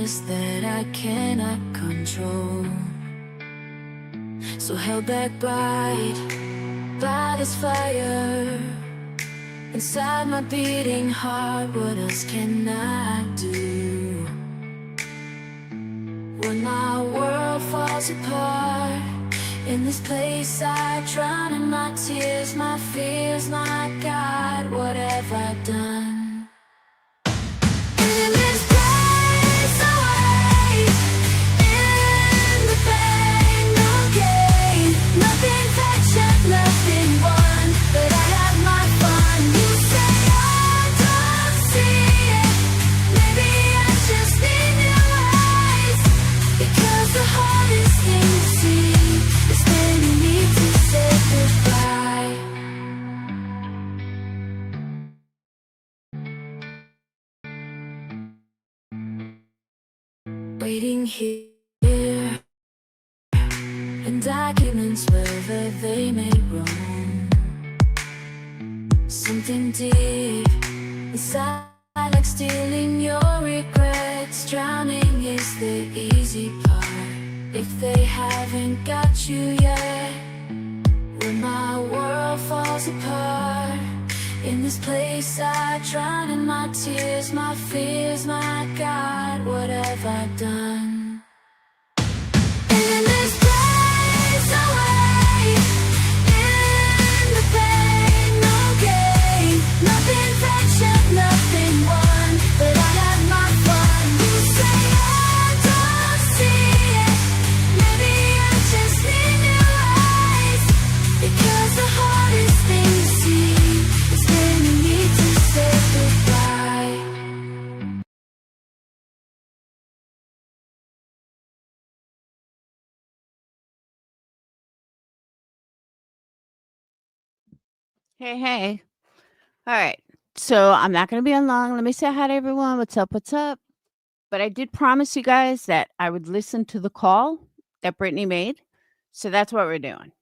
darkness that I cannot control. So held back by this fire inside my beating heart, what else can I do? When my world falls apart, in this place I drown in my tears, my fears, my God, what have I done? In this place away, in the pain, no gain, nothing touched, nothing won, but I have my fun. You say I don't see it, maybe I just need new eyes, because the hardest thing to see is when you need to say goodbye. Waiting here in documents wherever they may roam. Something deep inside, like stealing your regrets. Drowning is the easy part if they haven't got you yet. When my world falls apart, in this place I drown in my tears, my fears, my God, what have I done? In this place away, in the pain, no gain, nothing touched, nothing won, but I had my fun. You say I don't see it, maybe I just need new eyes, because the hardest thing to see is when you need to say goodbye. Hey. All right. So I'm not going to be on long. Let me say hi to everyone. What's up? What's up? But I did promise you guys that I would listen to the call that Brittany made. So that's what we're doing.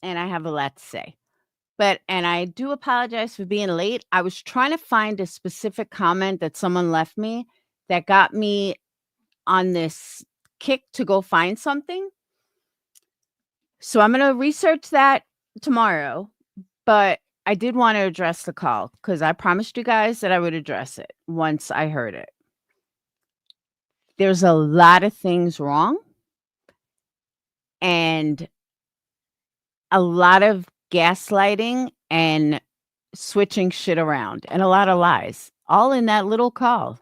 And I have a lot to say. And I do apologize for being late. I was trying to find a specific comment that someone left me that got me on this kick to go find something. So I'm going to research that tomorrow. But I did want to address the call because I promised you guys that I would address it once I heard it. There's a lot of things wrong and a lot of gaslighting and switching shit around and a lot of lies, all in that little call.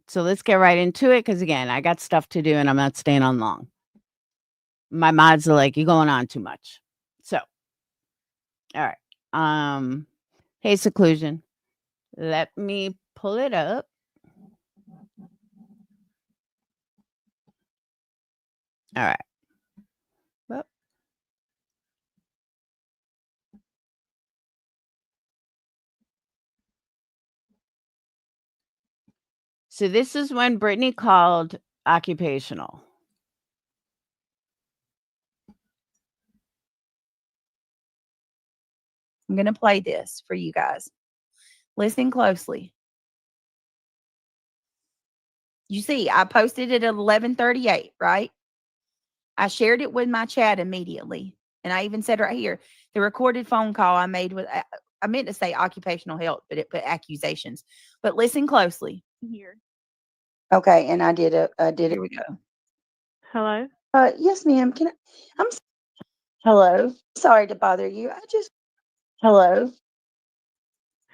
So let's get right into it because, again, I got stuff to do and I'm not staying on long. My mods are like, you're going on too much. So, all right. Hey, Seclusion. Let me pull it up. All right. Well, so this is when Brittany called occupational. I'm going to play this for you guys. Listen closely. You see, I posted it at 11:38, right? I shared it with my chat immediately. And I even said right here, the recorded phone call I made with, I meant to say occupational health, but it put accusations. But listen closely. Here. Okay, and I did Here it. we go. Hello? Yes, ma'am. Hello. Sorry to bother you. Hello.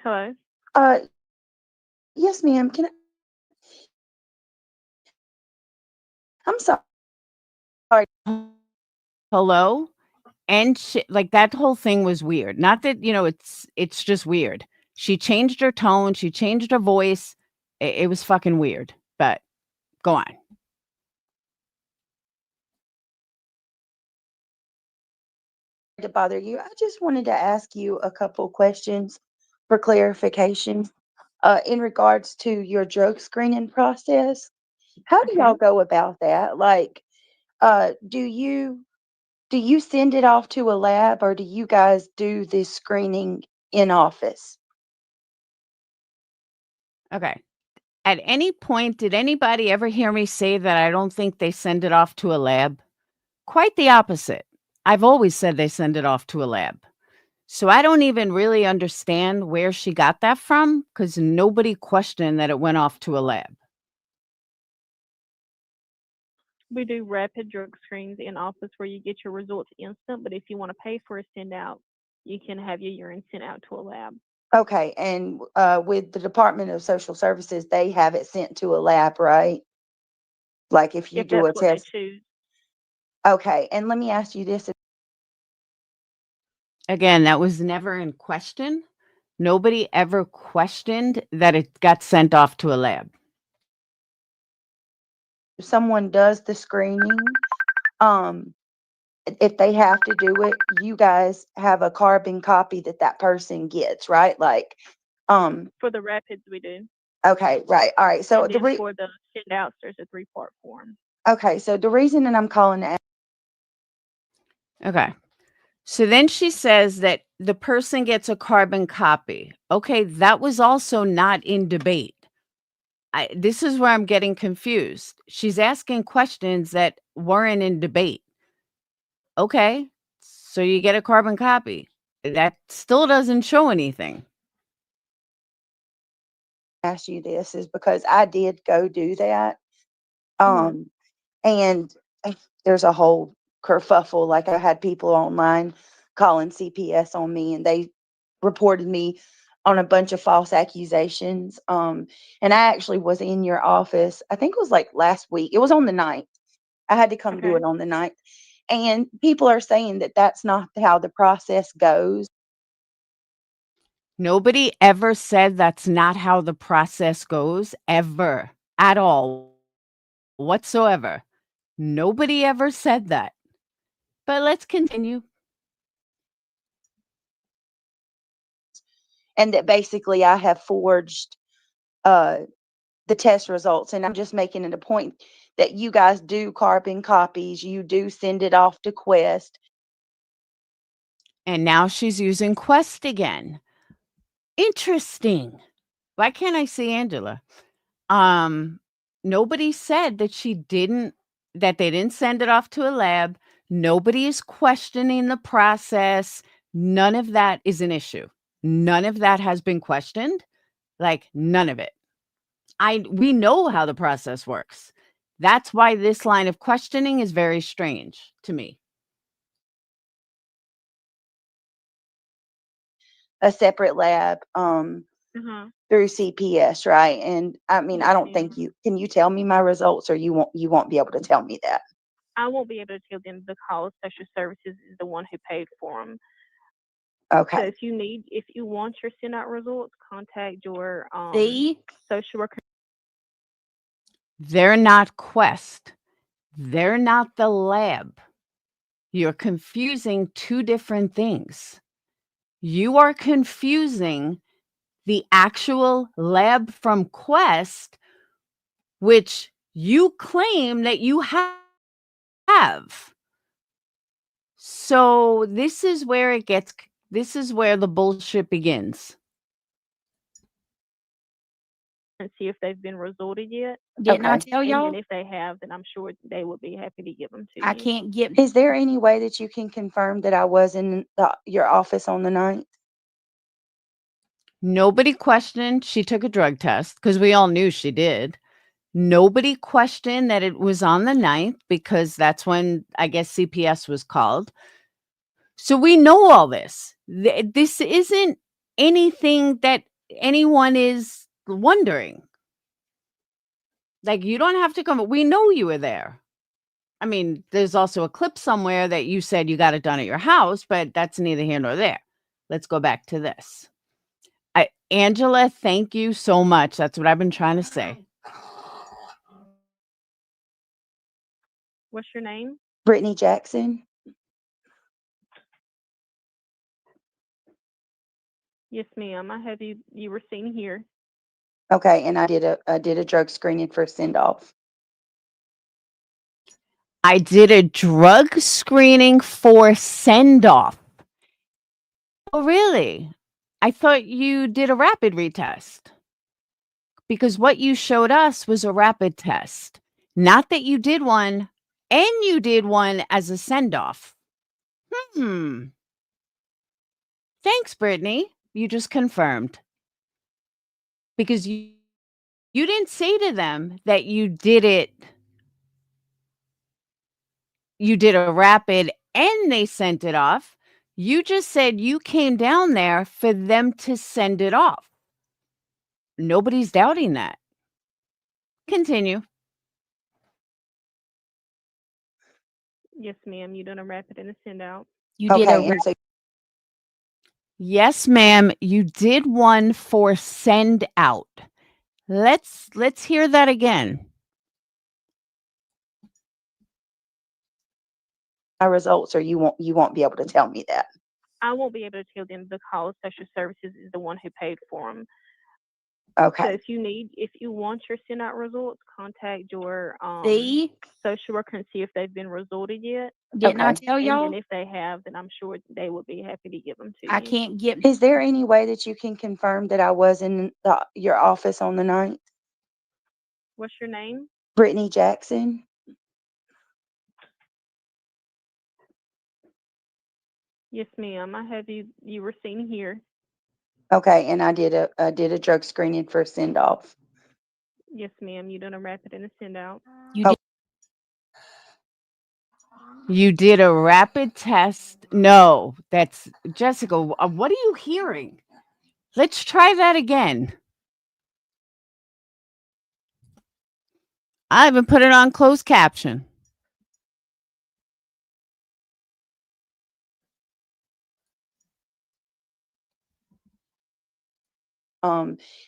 Hello? Uh, yes, ma'am. I'm sorry. Hello? And like that whole thing was weird. Not that, it's just weird. She changed her tone, she changed her voice. It was fucking weird. But go on. To bother you. I just wanted to ask you a couple questions for clarification. In regards to your drug screening process, how do y'all Okay. go about that? Like, do you send it off to a lab, or do you guys do this screening in office? Okay. At any point, did anybody ever hear me say that I don't think they send it off to a lab? Quite the opposite. I've always said they send it off to a lab. So I don't even really understand where she got that from because nobody questioned that it went off to a lab. We do rapid drug screens in office where you get your results instant, but if you want to pay for a send out, you can have your urine sent out to a lab. Okay, and with the Department of Social Services, they have it sent to a lab, right? Like if you If do that's a what they test. choose. Okay, and let me ask you this. Again, that was never in question. Nobody ever questioned that it got sent off to a lab. If someone does the screening, if they have to do it, you guys have a carbon copy that person gets, right? Like, For the rapids, we do. okay, right. All right. So And then for the send outs, there's a 3-part form. okay, so the reason that I'm calling to Okay. So then she says that the person gets a carbon copy. Okay, that was also not in debate. This is where I'm getting confused. She's asking questions that weren't in debate. Okay, so you get a carbon copy. That still doesn't show anything. ask you this is because I did go do that. Mhm. And there's a whole kerfuffle. Like I had people online calling CPS on me, and they reported me on a bunch of false accusations. And I actually was in your office. I think it was like last week. It was on the 9th. I had to come do Okay. it on the 9th. And people are saying that that's not how the process goes. Nobody ever said that's not how the process goes, ever, at all, whatsoever. Nobody ever said that. But let's continue. And that basically I have forged uh, the test results. And I'm just making it a point that you guys do carbon copies, you do send it off to Quest. And now she's using Quest again. Interesting. Why can't I see Angela? Um, Nobody said that they didn't send it off to a lab. Nobody is questioning the process. None of that is an issue. None of that has been questioned. Like none of it. We know how the process works. That's why this line of questioning is very strange to me. A separate lab Uh-huh. through CPS, right? And I mean, Yes, I don't ma'am. think can you tell me my results, or you won't be able to tell me that. I won't be able to tell them because Social Services is the one who paid for them. So Okay. if you want your send out results, contact your See? social worker. They're not Quest. They're not the lab. You're confusing two different things. You are confusing the actual lab from Quest, which you claim that you have. So this is where this is where the bullshit begins. And see if they've been resulted yet. Didn't I Okay. tell And y'all? then if they have, then I'm sure they would be happy to give them to I you. can't get. Is there any way that you can confirm that I was in your office on the 9th? Nobody questioned she took a drug test because we all knew she did. Nobody questioned that it was on the 9th because that's when I guess CPS was called. So we know all this. This isn't anything that anyone is wondering. Like, you don't have to come. We know you were there. I mean, there's also a clip somewhere that you said you got it done at your house, but that's neither here nor there. Let's go back to this. Angela, thank you so much. That's what I've been trying to say. What's your name? Brittany Jackson. Yes, ma'am. I have you were seen here. Okay, and I did a drug screening for send off. I did a drug screening for send off. Oh, really? I thought you did a rapid retest. because what you showed us was a rapid test, not that you did one and you did one as a send off. Thanks, Brittany. You just confirmed. Because you didn't say to them that you did a rapid and they sent it off. You just said you came down there for them to send it off. Nobody's doubting that. Continue. Yes, ma'am. You done a rapid and a send out. You did a Okay, and so Yes, ma'am. You did one for send out. Let's hear that again. my results, or you won't be able to tell me that. I won't be able to tell them because social services is the one who paid for them. Okay. So if you want your send out results, contact your See? social worker and see if they've been resulted yet. Didn't I Okay. tell And y'all? then if they have, then I'm sure they will be happy to give them to I you. can't get. Is there any way that you can confirm that I was in your office on the 9th? What's your name? Brittany Jackson. Yes, ma'am. I have you were seen here. Okay, and I did a drug screening for send off. Yes, ma'am. You done a rapid and a send out. You Oh. did. You did a rapid test. No, that's Jessica. What are you hearing? Let's try that again. I even put it on closed caption.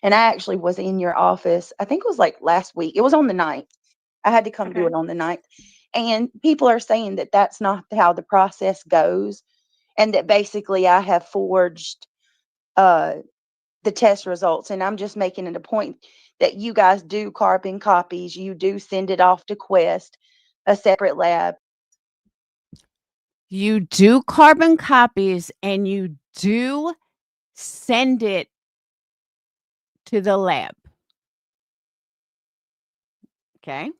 And I actually was in your office. I think it was like last week. It was on the 9th. I had to come do Okay. it on the 9th. And people are saying that that's not how the process goes, and that basically I have forged uh, the test results. And I'm just making it a point that you guys do carbon copies. You do send it off to Quest, a separate lab. You do carbon copies and you do send it to the lab. Okay.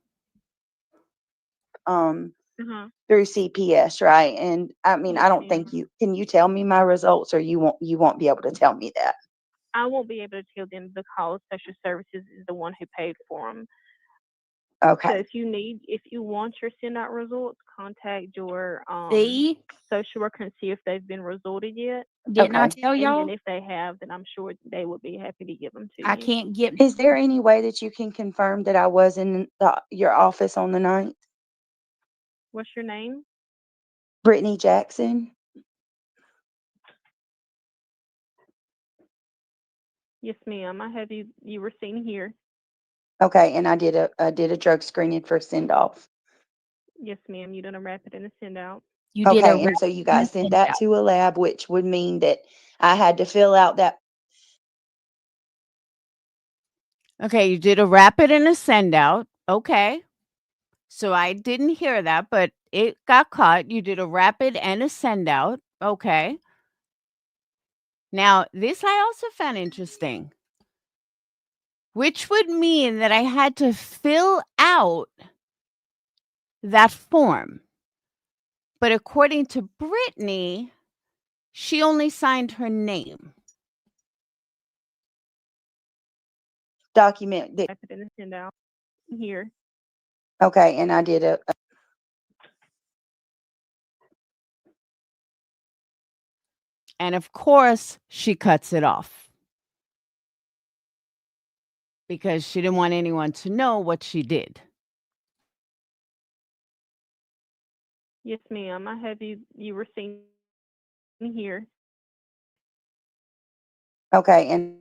Uh-huh. Through CPS, right? And I mean, Yes, I don't ma'am. think can you tell me my results, or you won't be able to tell me that. I won't be able to tell them because social services is the one who paid for them. So Okay. if you want your send out results, contact your See? social worker and see if they've been resulted yet. Didn't I Okay. tell And y'all? then if they have, then I'm sure they will be happy to give them to I you. can't get. Is there any way that you can confirm that I was in your office on the 9th? What's your name? Brittany Jackson. Yes, ma'am. I have you were seen here. Okay, and I did a drug screening for send off. Yes, ma'am. You done a rapid and a send out. You did a Okay, and so you guys sent send that out. to a lab, which would mean that I had to fill out that. Okay, you did a rapid and a send out. Okay. So I didn't hear that, but it got caught. You did a rapid and a send out. Okay. Now, this I also found interesting, which would mean that I had to fill out that form. But according to Brittany, she only signed her name. Document that. Rapid and a send out here. Okay, and I did a. And of course, she cuts it off because she didn't want anyone to know what she did. Yes, ma'am. I have you were seen here. Okay, and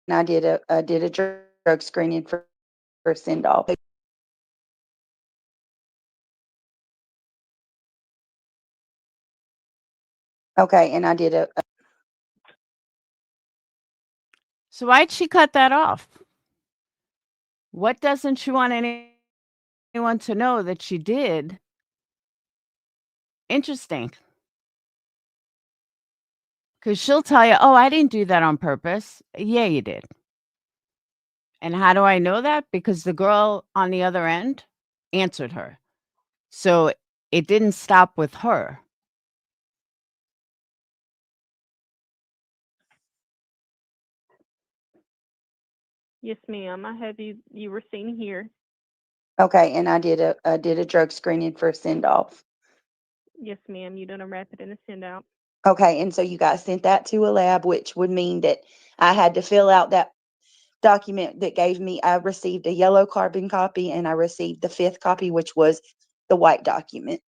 I did a drug screening for send off. Okay, and I did a. So why'd she cut that off? What doesn't she want anyone to know that she did? Interesting. Because she'll tell you, oh, I didn't do that on purpose. Yeah, you did. And how do I know that? Because the girl on the other end answered her. So it didn't stop with her. Yes, ma'am. I have you were seen here. Okay, and I did a drug screening for send off. Yes, ma'am. You done a rapid and a send out. Okay, and so you guys sent that to a lab, which would mean that I had to fill out that document that gave me, I received a yellow carbon copy and I received the 5th copy, which was the white document.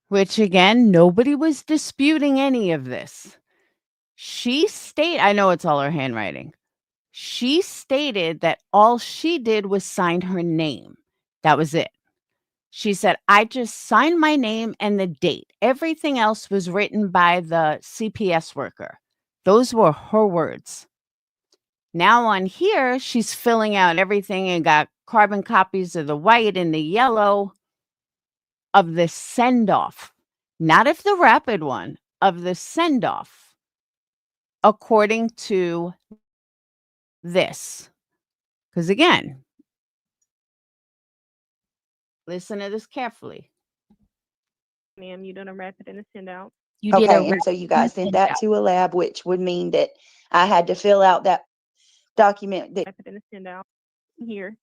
Which again, nobody was disputing any of this. She stated, I know it's all her handwriting. She stated that all she did was sign her name. That was it. She said, I just signed my name and the date. Everything else was written by the CPS worker. Those were her words. Now on here, she's filling out everything and got carbon copies of the white and the yellow of the send off, not of the rapid one, of the send off, according to this. Because again, listen to this carefully. Ma'am, you done a rapid and a send out. You did Okay, and so you guys sent that to a lab, which would mean that I had to fill out that document that, Rapid and a send out. Here.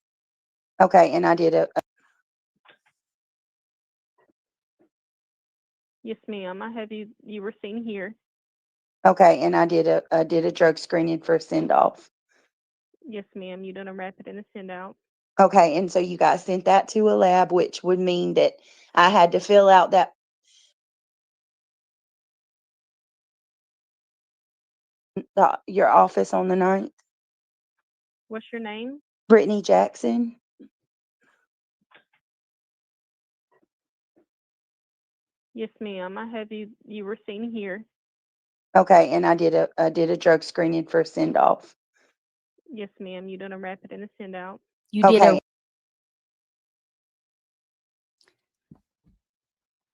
okay, and I did Yes, ma'am. I have you were seen here. okay, and I did a drug screening for send off. Yes, ma'am. You done a rapid and a send out. Okay, and so you guys sent that to a lab, which would mean that I had to fill out that your office on the 9th. What's your name? Brittany Jackson. Yes, ma'am. I have you were seen here. Okay, and I did a drug screening for send off. Yes, ma'am. You done a rapid and a send out. You did Okay,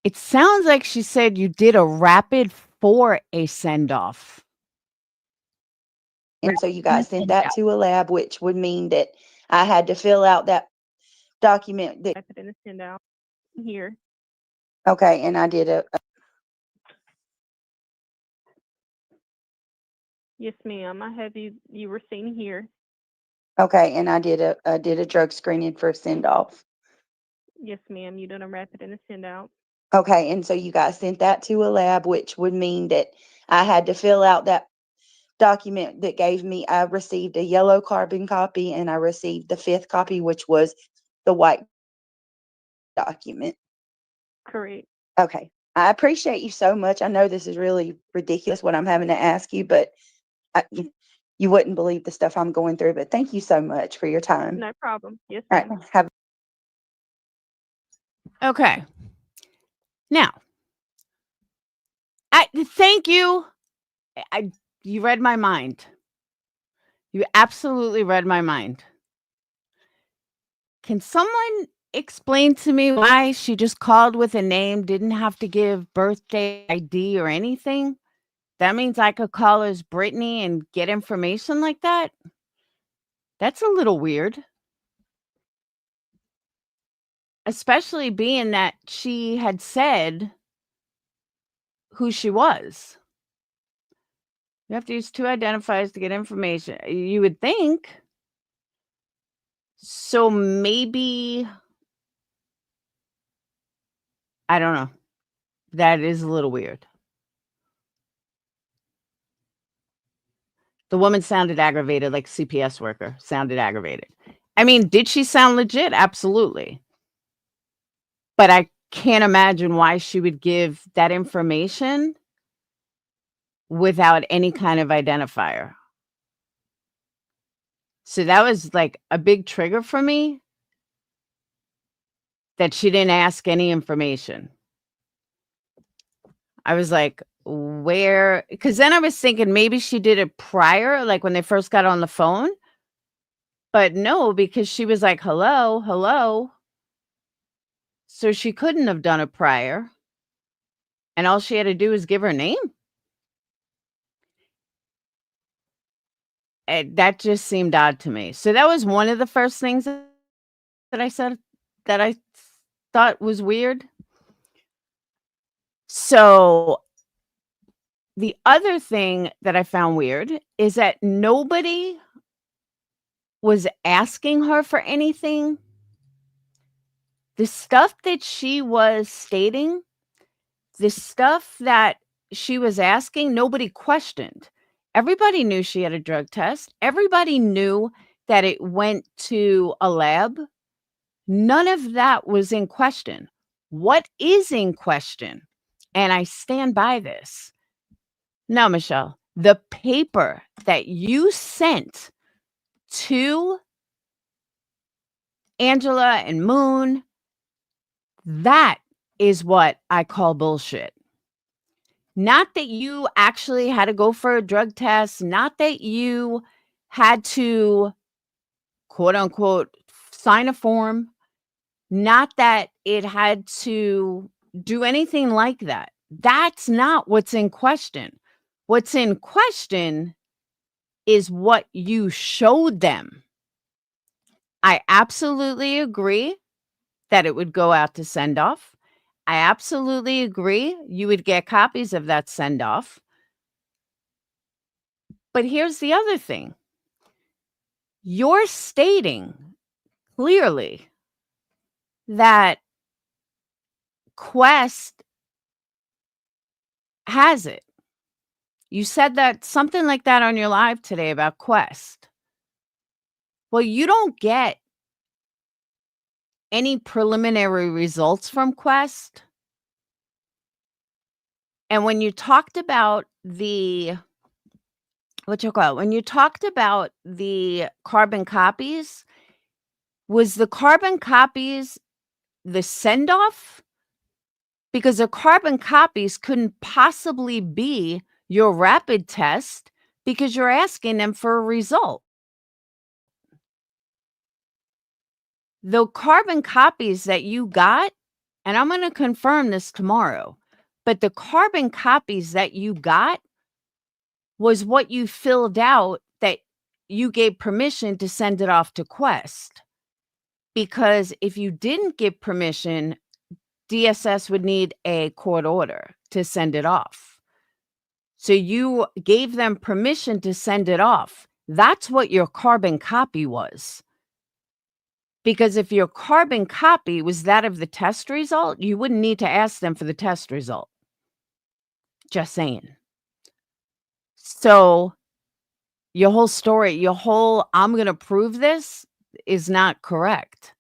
It sounds like she said you did a rapid for a send off. and so you guys sent that to a lab, which would mean that I had to fill out that document that, Rapid and a send out. Here. okay, and I did Yes, ma'am. I have you were seen here. okay, and I did a drug screening for send off. Yes, ma'am. You done a rapid and a send out. Okay, and so you guys sent that to a lab, which would mean that I had to fill out that document that gave me, I received a yellow carbon copy and I received the 5th copy, which was the white document. Correct. Okay. I appreciate you so much. I know this is really ridiculous what I'm having to ask you, but you wouldn't believe the stuff I'm going through. But thank you so much for your time. No problem. Yes, All right. ma'am. Have Okay. Now, thank you. You read my mind. You absolutely read my mind. Can someone explain to me why she just called with a name, didn't have to give birthday ID or anything? That means I could call as Brittany and get information like that? That's a little weird. Especially being that she had said who she was. You have to use 2 identifiers to get information. You would think. So maybe I don't know. That is a little weird. The woman sounded aggravated, like CPS worker sounded aggravated. I mean, did she sound legit? Absolutely. But I can't imagine why she would give that information without any kind of identifier. So that was like a big trigger for me that she didn't ask any information. I was like, where? Because then I was thinking maybe she did it prior, like when they first got on the phone. But no, because she was like, hello, hello. So she couldn't have done it prior. And all she had to do was give her name. That just seemed odd to me. So that was one of the first things that I said that I thought was weird. So the other thing that I found weird is that nobody was asking her for anything. The stuff that she was stating, the stuff that she was asking, nobody questioned. Everybody knew she had a drug test. Everybody knew that it went to a lab. None of that was in question. What is in question? And I stand by this. No, Michelle, the paper that you sent to Angela and Moon, that is what I call bullshit. Not that you actually had to go for a drug test, not that you had to, quote unquote, sign a form, not that it had to do anything like that. That's not what's in question. What's in question is what you showed them. I absolutely agree that it would go out to send off. I absolutely agree you would get copies of that send off. But here's the other thing. You're stating clearly that Quest has it. You said that something like that on your live today about Quest. Well, you don't get any preliminary results from Quest. And when you talked about when you talked about the carbon copies, was the carbon copies the send off? Because the carbon copies couldn't possibly be your rapid test because you're asking them for a result. The carbon copies that you got, and I'm going to confirm this tomorrow, but the carbon copies that you got was what you filled out that you gave permission to send it off to Quest. Because if you didn't give permission, DSS would need a court order to send it off. So you gave them permission to send it off. That's what your carbon copy was. Because if your carbon copy was that of the test result, you wouldn't need to ask them for the test result. Just saying. So your whole story, I'm going to prove this is not correct.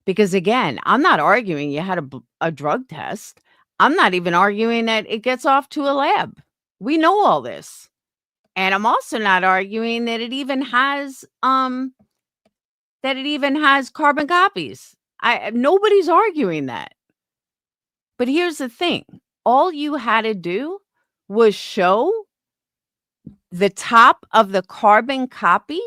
Because again, I'm not arguing you had a drug test. I'm not even arguing that it gets off to a lab. We know all this. And I'm also not arguing that it even has carbon copies. Nobody's arguing that. But here's the thing. All you had to do was show the top of the carbon copy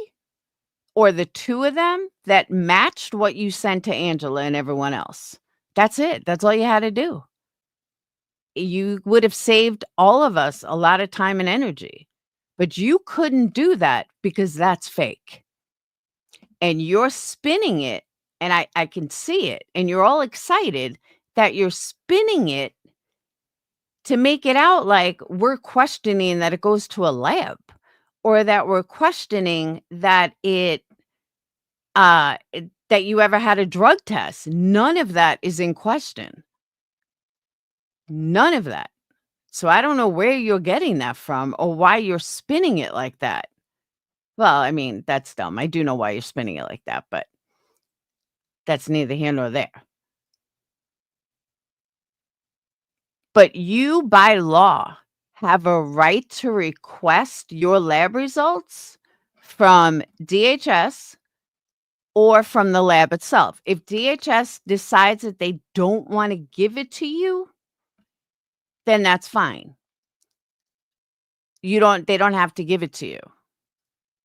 or the two of them that matched what you sent to Angela and everyone else. That's it. That's all you had to do. You would have saved all of us a lot of time and energy. But you couldn't do that because that's fake. And you're spinning it, and I can see it, and you're all excited that you're spinning it to make it out like we're questioning that it goes to a lab or that we're questioning that that you ever had a drug test. None of that is in question. None of that. So I don't know where you're getting that from or why you're spinning it like that. Well, I mean, that's dumb. I do know why you're spinning it like that, but that's neither here nor there. But you, by law, have a right to request your lab results from DHS or from the lab itself. If DHS decides that they don't want to give it to you, then that's fine. They don't have to give it to you.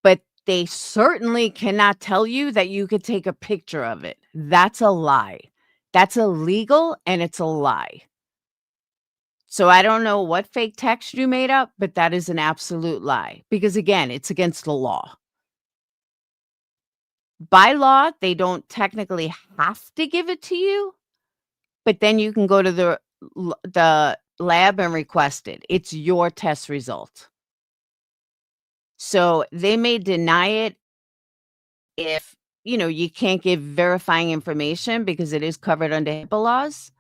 But they certainly cannot tell you that you could take a picture of it. That's a lie. That's illegal and it's a lie. So I don't know what fake text you made up, but that is an absolute lie because, again, it's against the law. By law, they don't technically have to give it to you, but then you can go to the lab and request it. It's your test result. So they may deny it if, you can't give verifying information because it is covered under HIPAA laws.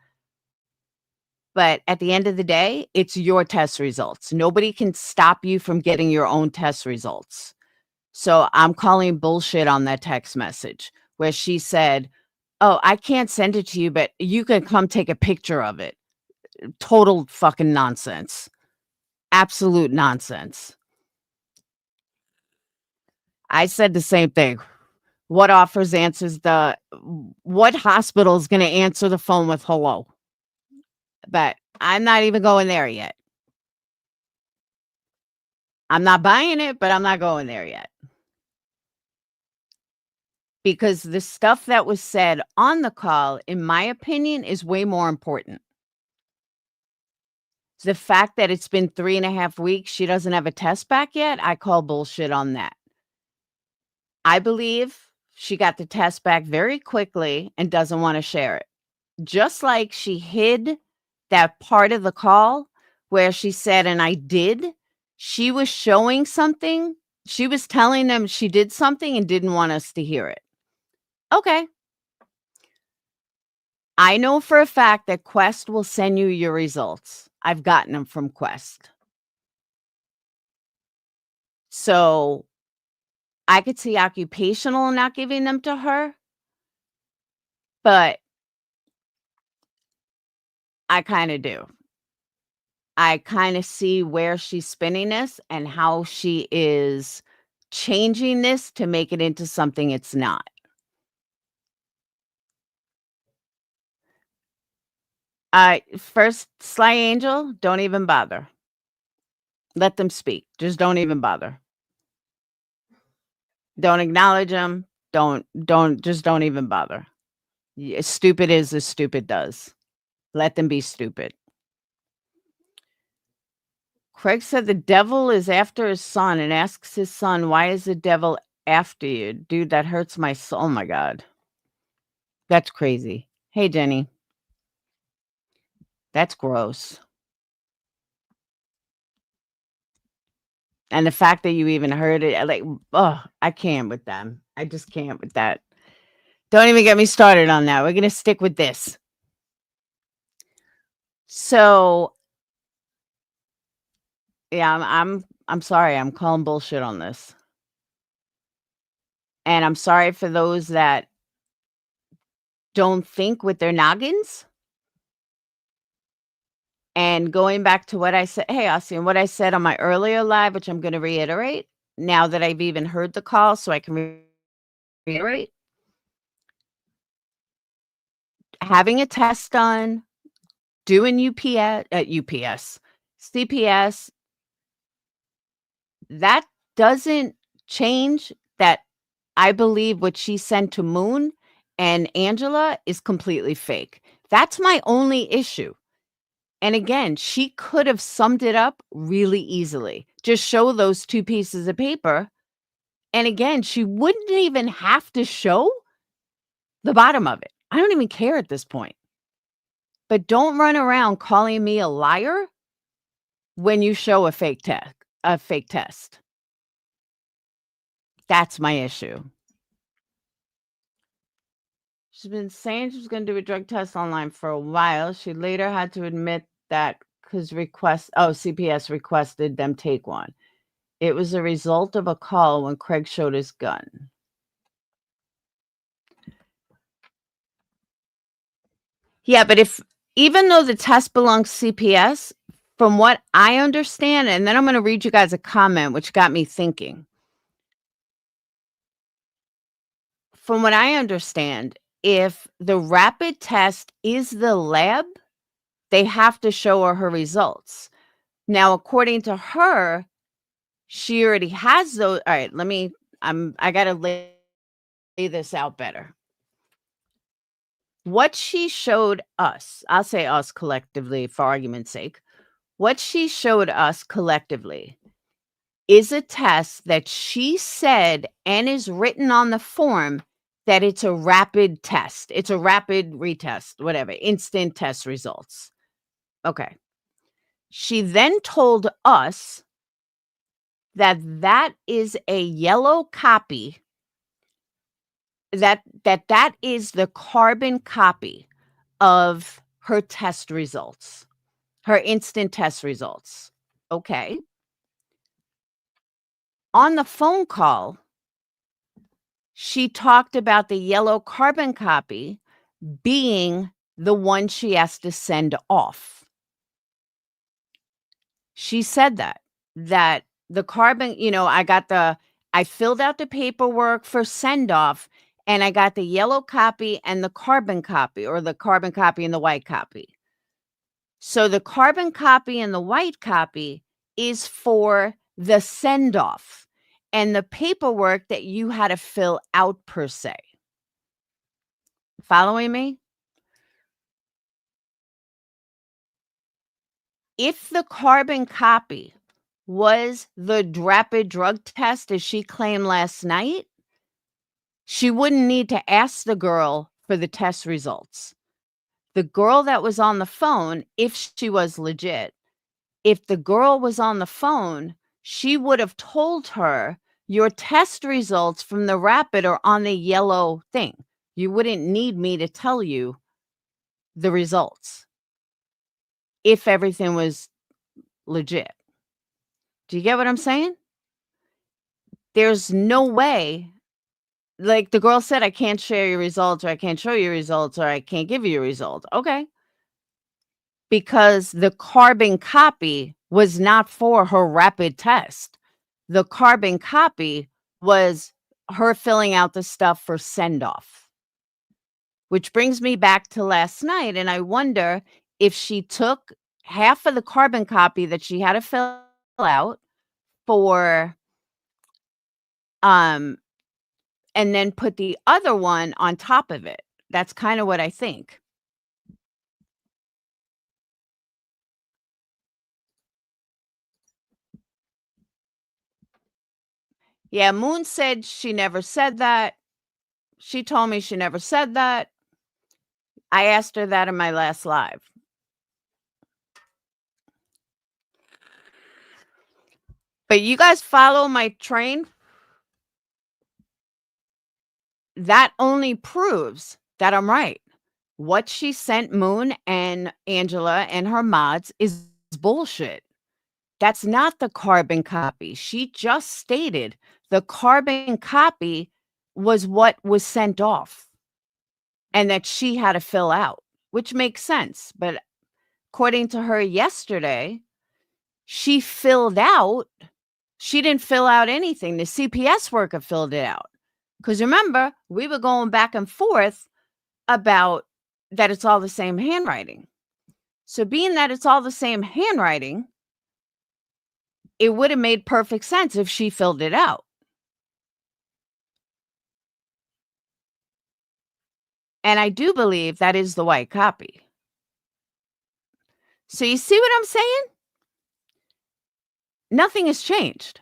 But at the end of the day, it's your test results. Nobody can stop you from getting your own test results. So I'm calling bullshit on that text message where she said, "Oh, I can't send it to you, but you can come take a picture of it." Total fucking nonsense. Absolute nonsense. I said the same thing. What hospital is going to answer the phone with hello? But I'm not even going there yet. I'm not buying it, but I'm not going there yet. Because the stuff that was said on the call, in my opinion, is way more important. The fact that it's been 3.5 weeks, she doesn't have a test back yet, I call bullshit on that. I believe she got the test back very quickly and doesn't want to share it. Just like she hid that part of the call where she said, "And I did," she was showing something. She was telling them she did something and didn't want us to hear it. Okay. I know for a fact that Quest will send you your results. I've gotten them from Quest. So I could see occupational not giving them to her, but I kind of do. I kind of see where she's spinning this and how she is changing this to make it into something it's not. First, Sly Angel, don't even bother. Let them speak. Just don't even bother. Don't acknowledge them. Don't even bother. Stupid is as stupid does. Let them be stupid. Craig said the devil is after his son and asks his son, "Why is the devil after you?" Dude, that hurts my soul. Oh my God. That's crazy. Hey, Jenny. That's gross. And the fact that you even heard it, like, oh, I can't with them. I just can't with that. Don't even get me started on that. We're going to stick with this. So, yeah, I'm sorry. I'm calling bullshit on this. And I'm sorry for those that don't think with their noggins. And going back to what I said, hey, Austin, what I said on my earlier live, which I'm going to reiterate now that I've even heard the call, so I can reiterate. Having a test done, doing UPS, CPS, that doesn't change that I believe what she sent to Moon and Angela is completely fake. That's my only issue. And again, she could have summed it up really easily. Just show those 2 pieces of paper. And again, she wouldn't even have to show the bottom of it. I don't even care at this point. But don't run around calling me a liar when you show a fake test. That's my issue. She's been saying she was going to do a drug test online for a while. She later had to admit that because CPS requested them take one. It was a result of a call when Craig showed his gun. Yeah, but even though the test belongs CPS, from what I understand, and then I'm going to read you guys a comment, which got me thinking. From what I understand, if the rapid test is the lab, they have to show her results. Now, according to her, she already has those. All right, I got to lay this out better. What she showed us, I'll say us collectively for argument's sake, what she showed us collectively is a test that she said and is written on the form that it's a rapid test. It's a rapid retest, whatever, instant test results. Okay. She then told us that that is a yellow copy, that is the carbon copy of her test results, her instant test results. Okay. On the phone call, she talked about the yellow carbon copy being the one she has to send off. She said that the carbon, I filled out the paperwork for send off and I got the yellow copy and the carbon copy, or the carbon copy and the white copy. So the carbon copy and the white copy is for the send off and the paperwork that you had to fill out per se. Following me? If the carbon copy was the rapid drug test, as she claimed last night, she wouldn't need to ask the girl for the test results. The girl that was on the phone, if she was legit, if the girl was on the phone, she would have told her your test results from the rapid are on the yellow thing. You wouldn't need me to tell you the results if everything was legit. Do you get what I'm saying? There's no way, like the girl said, I can't share your results, or I can't show you results, or I can't give you a result. Okay. Because the carbon copy was not for her rapid test. The carbon copy was her filling out the stuff for send off. Which brings me back to last night. And I wonder if she took half of the carbon copy that she had to fill out for, and then put the other one on top of it. That's kind of what I think. Yeah, Moon said she never said that. She told me she never said that. I asked her that in my last live. But you guys follow my train? That only proves that I'm right. What she sent Moon and Angela and her mods is bullshit. That's not the carbon copy. She just stated the carbon copy was what was sent off and that she had to fill out, which makes sense. But according to her yesterday, she didn't fill out anything. The CPS worker filled it out. Because remember, we were going back and forth about that it's all the same handwriting. So being that it's all the same handwriting, it would have made perfect sense if she filled it out. And I do believe that is the white copy. So you see what I'm saying? Nothing has changed.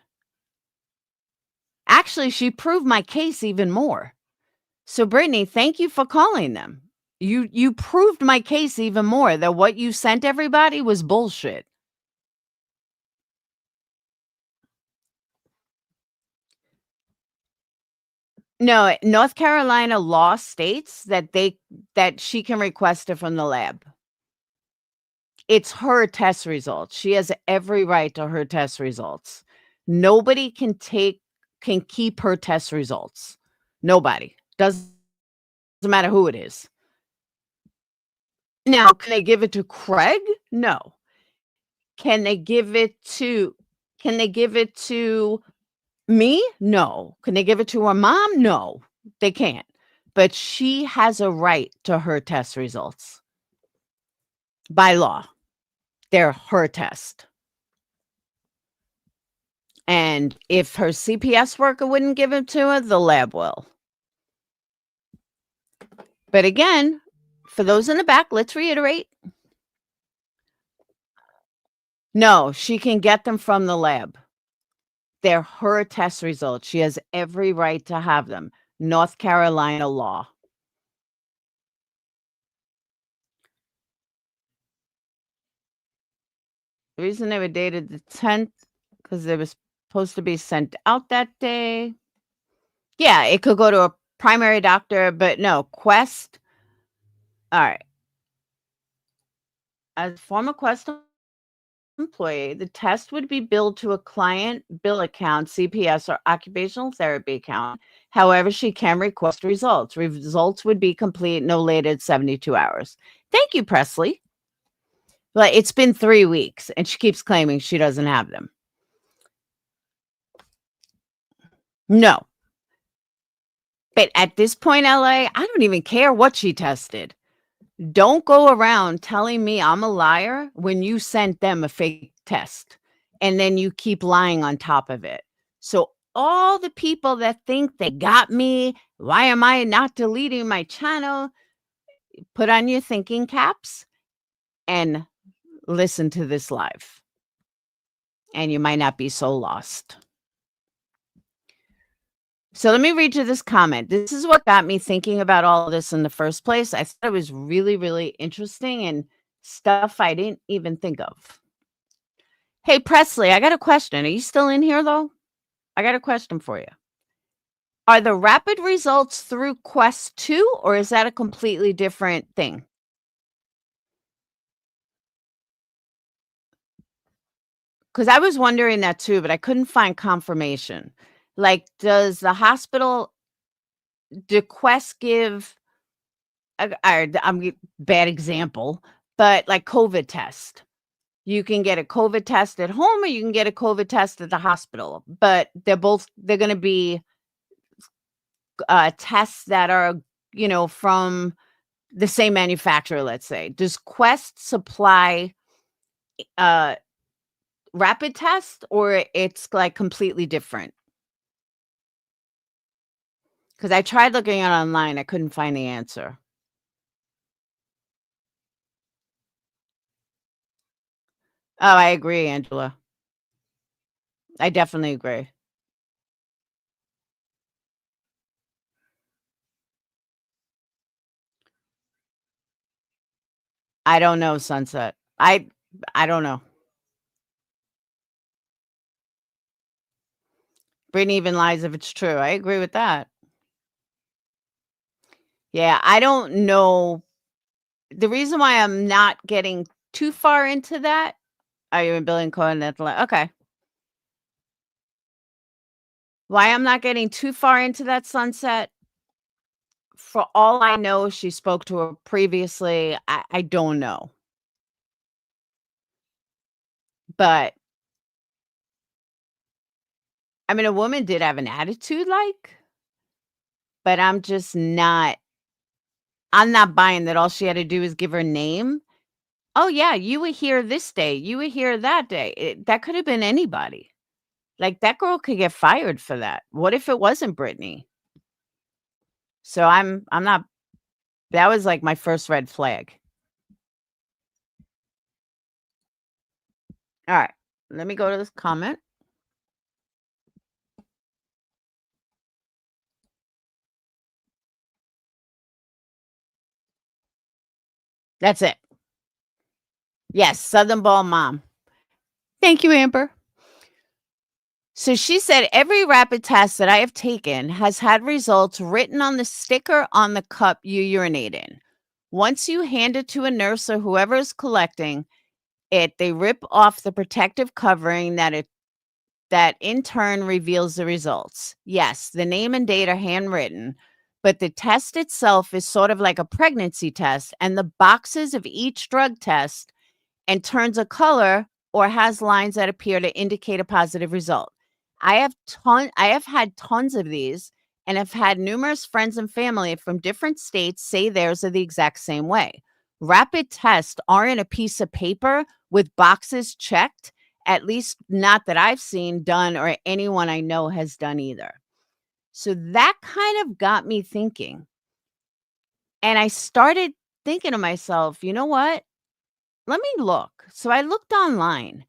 Actually, she proved my case even more. So Brittany, thank you for calling them. You proved my case even more, that what you sent everybody was bullshit. No, North Carolina law states that she can request it from the lab. It's her test results. She has every right to her test results. Nobody can keep her test results. Nobody. Doesn't matter who it is. Now, can they give it to Craig? No. Can they give it to me? No. Can they give it to her mom? No, they can't. But she has a right to her test results. By law. They're her test. And if her CPS worker wouldn't give it to her, the lab will. But again, for those in the back, let's reiterate. No, she can get them from the lab. They're her test results. She has every right to have them. North Carolina law. The reason they were dated the 10th, because they were supposed to be sent out that day. Yeah, it could go to a primary doctor, but no, Quest. All right. As former Quest employee, the test would be billed to a client bill account, CPS, or occupational therapy account. However, she can request results. Results would be complete no later than 72 hours. Thank you, Presley. But it's been 3 weeks, and she keeps claiming she doesn't have them. No. But at this point, LA, I don't even care what she tested. Don't go around telling me I'm a liar when you sent them a fake test and then you keep lying on top of it. So all the people that think they got me, why am I not deleting my channel? Put on your thinking caps and listen to this live. And you might not be so lost. So let me read you this comment. This is what got me thinking about all of this in the first place. I thought it was really, really interesting and stuff I didn't even think of. Hey, Presley, I got a question. Are you still in here, though? I got a question for you. Are the rapid results through Quest 2, or is that a completely different thing? Because I was wondering that too, but I couldn't find confirmation. Like, does the hospital, do Quest give, I'm bad example, but like COVID test? You can get a COVID test at home or you can get a COVID test at the hospital, but they're going to be tests that are, from the same manufacturer, let's say. Does Quest supply rapid tests or it's like completely different? Because I tried looking it online. I couldn't find the answer. Oh, I agree, Angela. I definitely agree. I don't know, Sunset. I don't know. Brittany even lies if it's true. I agree with that. Yeah, I don't know. The reason why I'm not getting too far into that, are you in billing code and okay. Why I'm not getting too far into that, Sunset, for all I know, she spoke to her previously. I don't know. But I mean, a woman did have an attitude but I'm not buying that all she had to do is give her name. Oh, yeah, you were here this day. You were here that day. That could have been anybody. Like, that girl could get fired for that. What if it wasn't Brittany? So I'm not, that was like my first red flag. All right, let me go to this comment. That's it. Yes, Southern Ball Mom. Thank you, Amber. So she said, every rapid test that I have taken has had results written on the sticker on the cup you urinate in. Once you hand it to a nurse or whoever is collecting it, they rip off the protective covering that in turn reveals the results. Yes, the name and date are handwritten, but the test itself is sort of like a pregnancy test, and the boxes of each drug test and turns a color or has lines that appear to indicate a positive result. I have had tons of these and have had numerous friends and family from different states say theirs are the exact same way. Rapid tests aren't a piece of paper with boxes checked, at least not that I've seen done or anyone I know has done either. So that kind of got me thinking. And I started thinking to myself, you know what? Let me look. So I looked online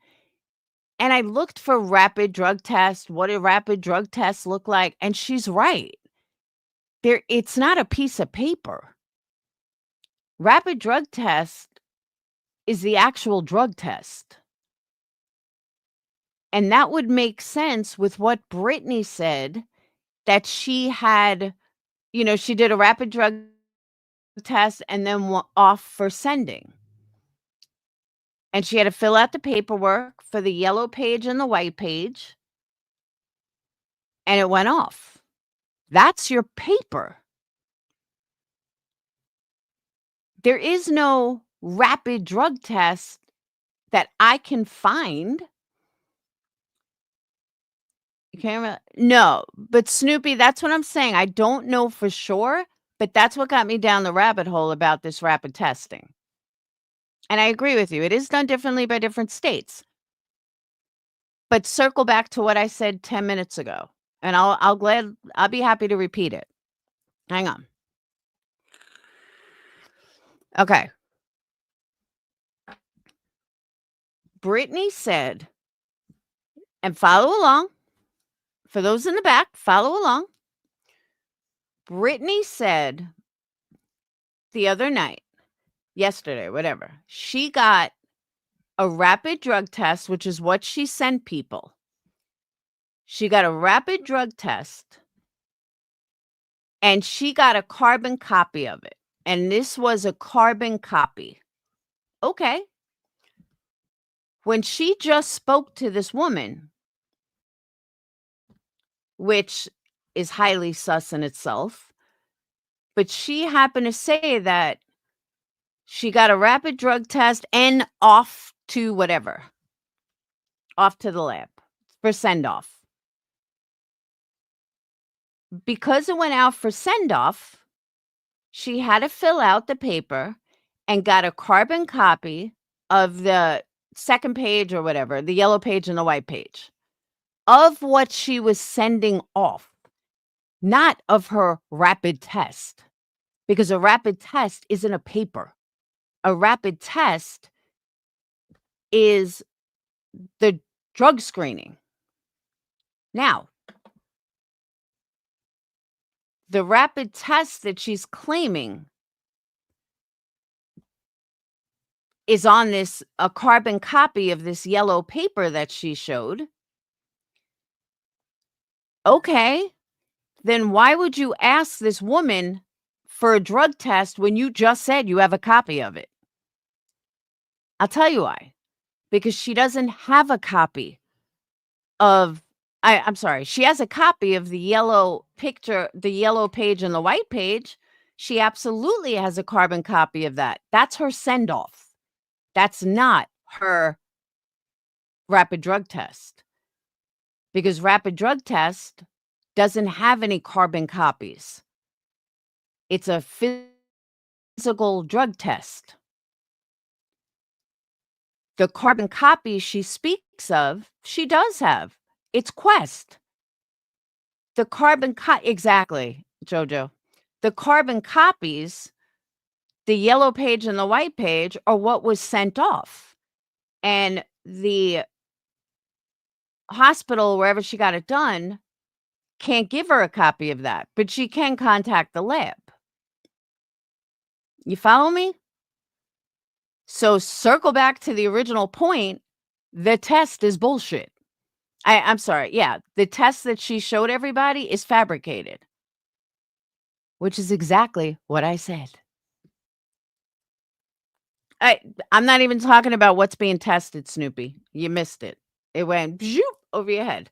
And I looked for rapid drug tests. What do rapid drug tests look like? And she's right. It's not a piece of paper. Rapid drug test is the actual drug test. And that would make sense with what Brittany said, that she had, she did a rapid drug test and then off for sending. And she had to fill out the paperwork for the yellow page and the white page. And it went off. That's your paper. There is no rapid drug test that I can find. No, but Snoopy, that's what I'm saying. I don't know for sure, but that's what got me down the rabbit hole about this rapid testing. And I agree with you. It is done differently by different states. But circle back to what I said 10 minutes ago, and I'll be happy to repeat it. Hang on. Okay. Brittany said, and follow along. For those in the back, follow along. Brittany said the other night, yesterday, whatever, she got a rapid drug test, which is what she sent people. She got a rapid drug test, and she got a carbon copy of it. And this was a carbon copy. Okay. When she just spoke to this woman, which is highly sus in itself, but she happened to say that she got a rapid drug test and off to whatever, off to the lab for send off. Because it went out for send off, she had to fill out the paper and got a carbon copy of the second page or whatever, the yellow page and the white page, of what she was sending off, not of her rapid test, because a rapid test isn't a paper. A rapid test is the drug screening. Now, the rapid test that she's claiming is on a carbon copy of this yellow paper that she showed. Okay, then why would you ask this woman for a drug test when you just said you have a copy of it? I'll tell you why. Because she doesn't have a copy of, I'm sorry, she has a copy of the yellow picture, the yellow page and the white page. She absolutely has a carbon copy of that. That's her send off. That's not her rapid drug test. Because rapid drug test doesn't have any carbon copies. It's a physical drug test. The carbon copy she speaks of, she does have. It's Quest. The carbon exactly, Jojo. The carbon copies, the yellow page and the white page, are what was sent off. And the hospital, wherever she got it done, can't give her a copy of that, but she can contact the lab. You follow me? So circle back to the original point. The test is bullshit. I'm sorry. Yeah, the test that she showed everybody is fabricated, which is exactly what I said. I'm not even talking about what's being tested, Snoopy. You missed it. It went zoop over your head.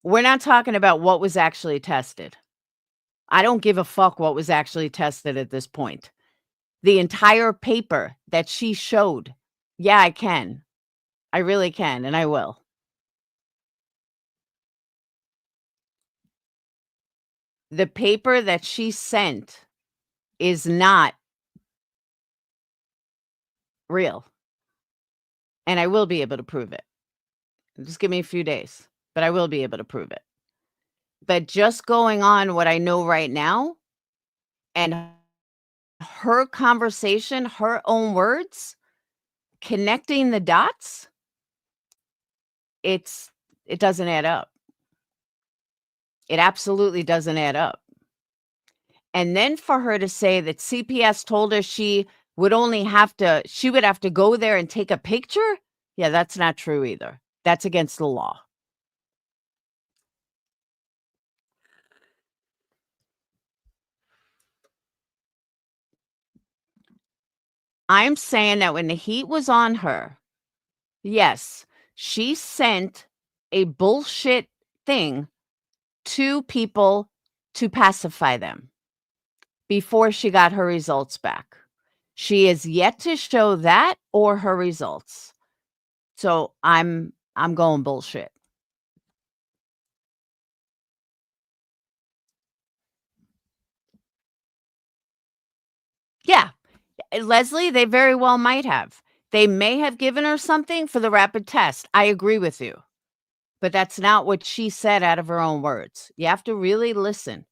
We're not talking about what was actually tested. I don't give a fuck what was actually tested at this point. The entire paper that she showed. Yeah, I can. I really can, and I will. The paper that she sent is not real. And I will be able to prove it. Just give me a few days, but I will be able to prove it. But just going on what I know right now and her conversation, her own words, connecting the dots, it doesn't add up. It absolutely doesn't add up. And then for her to say that CPS told her she would have to go there and take a picture. Yeah, that's not true either. That's against the law. I'm saying that when the heat was on her, yes, she sent a bullshit thing to people to pacify them before she got her results back. She is yet to show that or her results. So I'm going bullshit. Yeah. Leslie, they very well might have. They may have given her something for the rapid test. I agree with you. But that's not what she said out of her own words. You have to really listen.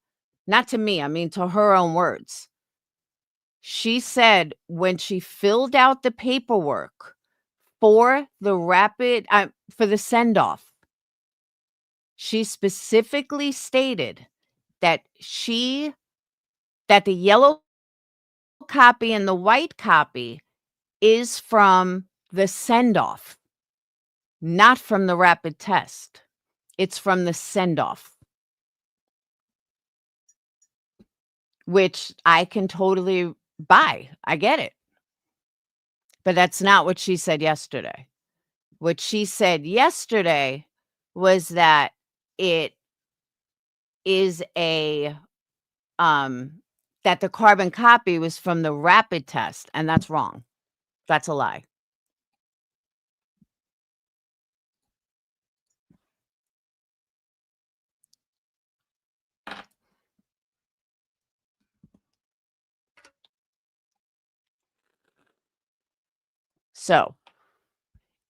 Not to me, I mean to her own words. She said when she filled out the paperwork for the send-off, she specifically stated that the yellow copy and the white copy is from the send-off, not from the rapid test. It's from the send-off, which I can totally buy. I get it. But that's not what she said yesterday. What she said yesterday was that it is that the carbon copy was from the rapid test, and that's wrong. That's a lie. So,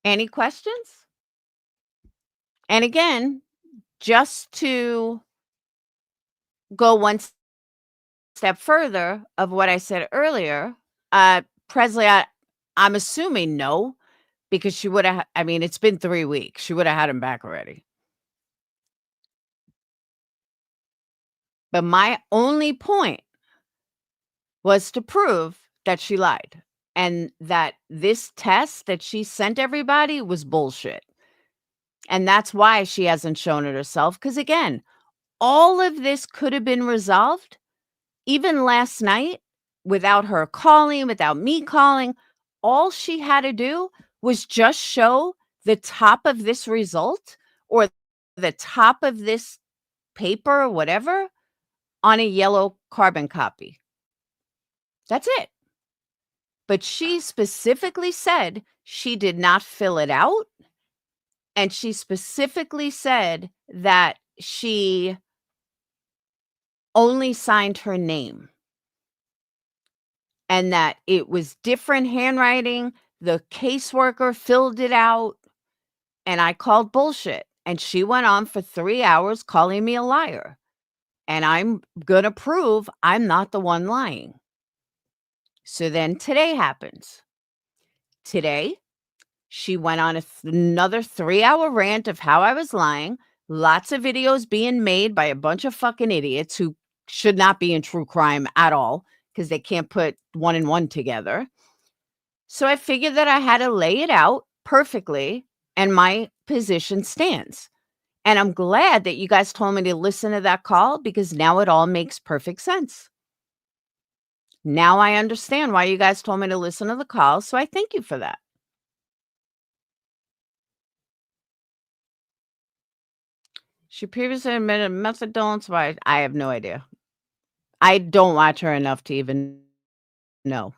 any questions? And again, just to go one step further of what I said earlier, Presley, I'm assuming no, because she would have, I mean, it's been 3 weeks. She would have had him back already. But my only point was to prove that she lied and that this test that she sent everybody was bullshit. And that's why she hasn't shown it herself. Because again, all of this could have been resolved even last night without her calling, without me calling. All she had to do was just show the top of this result or the top of this paper or whatever on a yellow carbon copy. That's it. But she specifically said she did not fill it out. And she specifically said that she only signed her name and that it was different handwriting. The caseworker filled it out and I called bullshit. And she went on for 3 hours calling me a liar. And I'm going to prove I'm not the one lying. So then today happens. Today, she went on another 3-hour rant of how I was lying. Lots of videos being made by a bunch of fucking idiots who should not be in true crime at all because they can't put one and one together. So I figured that I had to lay it out perfectly and my position stands. And I'm glad that you guys told me to listen to that call because now it all makes perfect sense. Now I understand why you guys told me to listen to the call. So I thank you for that. She previously admitted methadone, so I have no idea. I don't watch her enough to even know.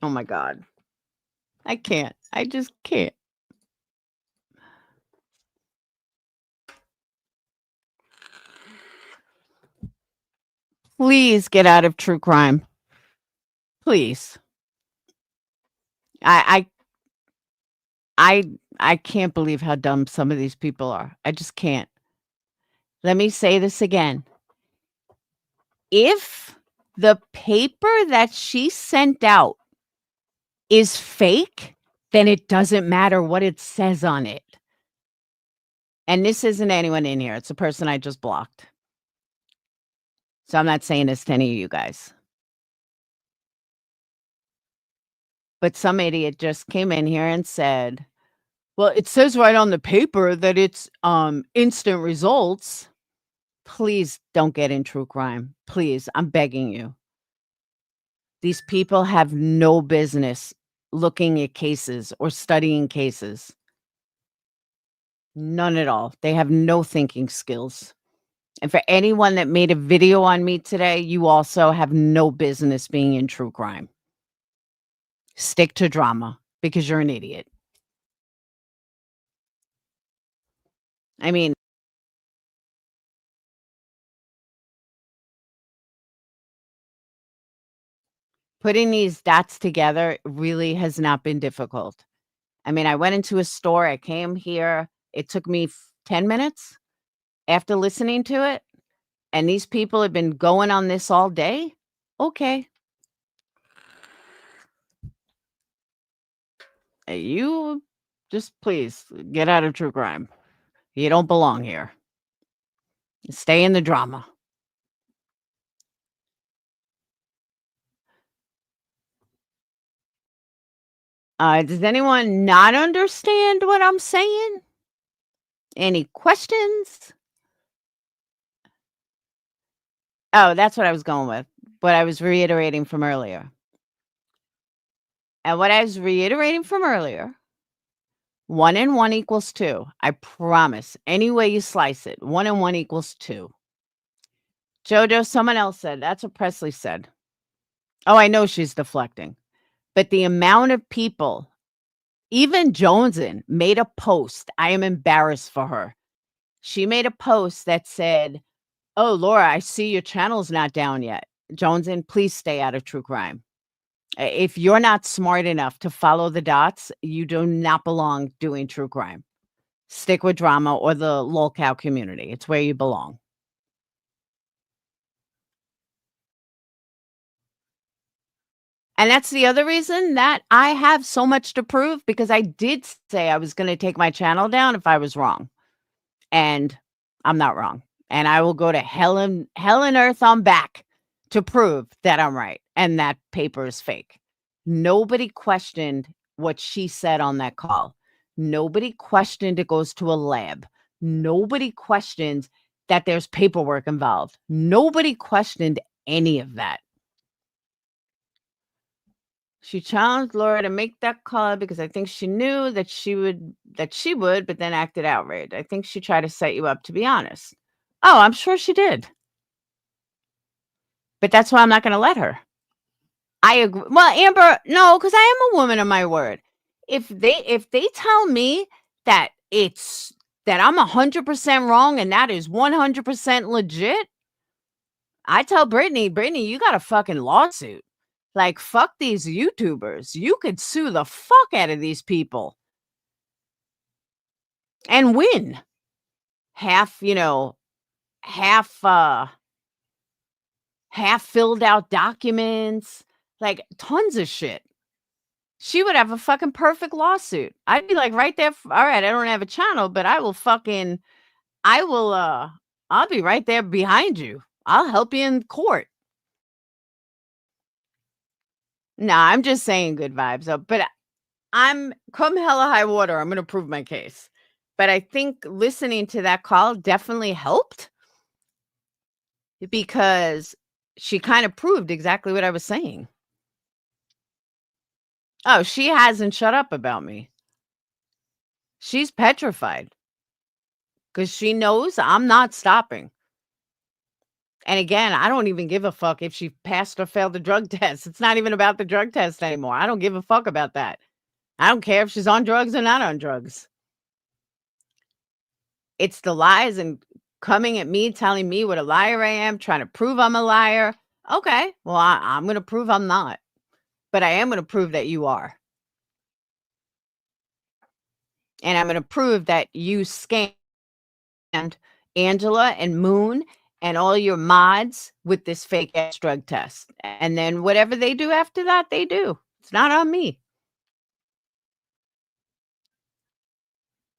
Oh my God. I can't. I just can't. Please get out of true crime. Please. I can't believe how dumb some of these people are. I just can't. Let me say this again. If the paper that she sent out is fake, then it doesn't matter what it says on it. And this isn't anyone in here. It's a person I just blocked. So I'm not saying this to any of you guys. But some idiot just came in here and said, well, it says right on the paper that it's instant results. Please don't get in true crime. Please, I'm begging you. These people have no business looking at cases or studying cases. None at all. They have no thinking skills. And for anyone that made a video on me today, you also have no business being in true crime. Stick to drama because you're an idiot. I mean, putting these dots together really has not been difficult. I mean, I went into a store, I came here, it took me 10 minutes after listening to it, and these people have been going on this all day. Okay. You just please get out of true crime. You don't belong here. Stay in the drama. Does anyone not understand what I'm saying? Any questions? Oh, that's what I was going with. What I was reiterating from earlier. And what I was reiterating from earlier, 1 and 1 equals 2. I promise. Any way you slice it, 1 and 1 equals 2. Jojo, someone else said. That's what Presley said. Oh, I know she's deflecting. But the amount of people, even Jonesin made a post. I am embarrassed for her. She made a post that said, oh, Laura, I see your channel's not down yet. Jonesin, please stay out of true crime. If you're not smart enough to follow the dots, you do not belong doing true crime. Stick with drama or the lolcow community. It's where you belong. And that's the other reason that I have so much to prove, because I did say I was going to take my channel down if I was wrong. And I'm not wrong. And I will go to hell and earth on back to prove that I'm right and that paper is fake. Nobody questioned what she said on that call. Nobody questioned it goes to a lab. Nobody questions that there's paperwork involved. Nobody questioned any of that. She challenged Laura to make that call because I think she knew that she would, but then acted outraged. I think she tried to set you up, to be honest. Oh, I'm sure she did. But that's why I'm not going to let her. I agree. Well, Amber, no, because I am a woman of my word. If they tell me that I'm 100% wrong and that is 100% legit, I tell Brittany, you got a fucking lawsuit. Like, fuck these YouTubers. You could sue the fuck out of these people and win. Half filled out documents, like tons of shit. She would have a fucking perfect lawsuit. I'd be like right there. All right, I don't have a channel, but I'll be right there behind you. I'll help you in court. Nah, I'm just saying good vibes. But I'm come hella high water. I'm going to prove my case. But I think listening to that call definitely helped because she kind of proved exactly what I was saying. Oh, she hasn't shut up about me. She's petrified because she knows I'm not stopping. And again, I don't even give a fuck if she passed or failed the drug test. It's not even about the drug test anymore. I don't give a fuck about that. I don't care if she's on drugs or not on drugs. It's the lies and coming at me, telling me what a liar I am, trying to prove I'm a liar. Okay, well, I'm going to prove I'm not. But I am going to prove that you are. And I'm going to prove that you scammed Angela and Moon and all your mods with this fake ass drug test. And then whatever they do after that, they do. It's not on me.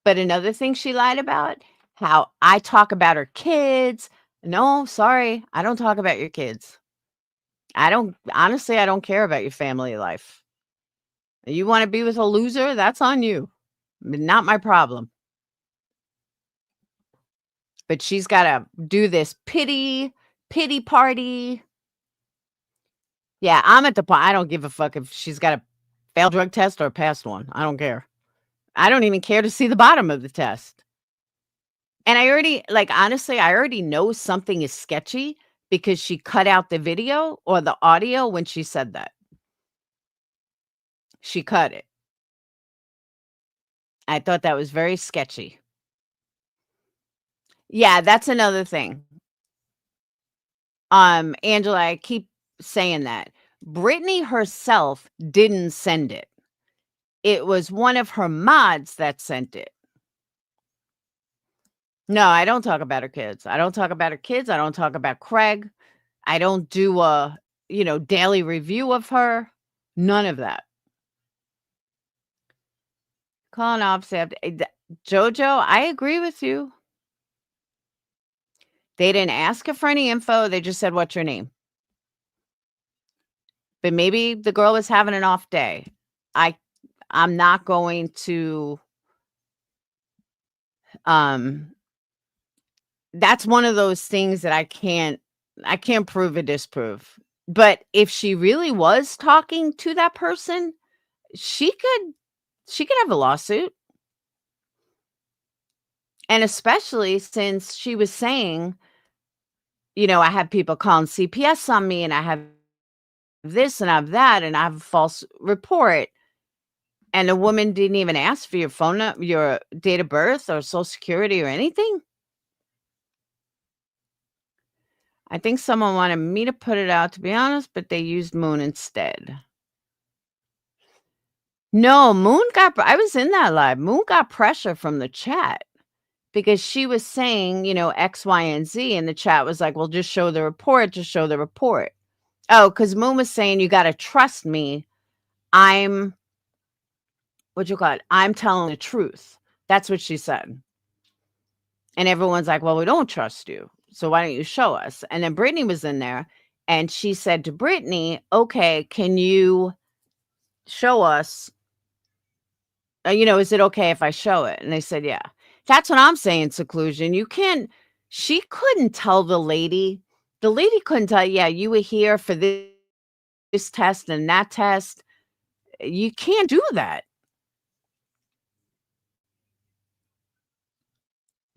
But another thing she lied about, how I talk about her kids. No, sorry, I don't talk about your kids. I don't honestly, I don't care about your family life. You want to be with a loser? That's on you. Not my problem. But she's got to do this pity party. Yeah, I'm at the point. I don't give a fuck if she's got a failed drug test or a passed one. I don't care. I don't even care to see the bottom of the test. And I already, like, honestly, I already know something is sketchy because she cut out the video or the audio when she said that. She cut it. I thought that was very sketchy. Yeah, that's another thing. Angela, I keep saying that. Brittany herself didn't send it. It was one of her mods that sent it. No, I don't talk about her kids. I don't talk about her kids. I don't talk about Craig. I don't do a, daily review of her. None of that. Calling off Jojo, I agree with you. They didn't ask her for any info. They just said, "What's your name?" But maybe the girl was having an off day. I'm not going to that's one of those things that I can't prove or disprove. But if she really was talking to that person, she could have a lawsuit. And especially since she was saying, I have people calling CPS on me and I have this and I have that and I have a false report. And the woman didn't even ask for your phone number, your date of birth or social security or anything. I think someone wanted me to put it out, to be honest, but they used Moon instead. No, I was in that live. Moon got pressure from the chat because she was saying, X, Y, and Z. And the chat was like, well, just show the report, just show the report. Oh, because Moon was saying, you got to trust me. I'm telling the truth. That's what she said. And everyone's like, well, we don't trust you. So why don't you show us? And then Brittany was in there and she said to Brittany, okay, can you show us, is it okay if I show it? And they said, yeah. That's what I'm saying, seclusion. She couldn't tell the lady couldn't tell, yeah, you were here for this test and that test. You can't do that.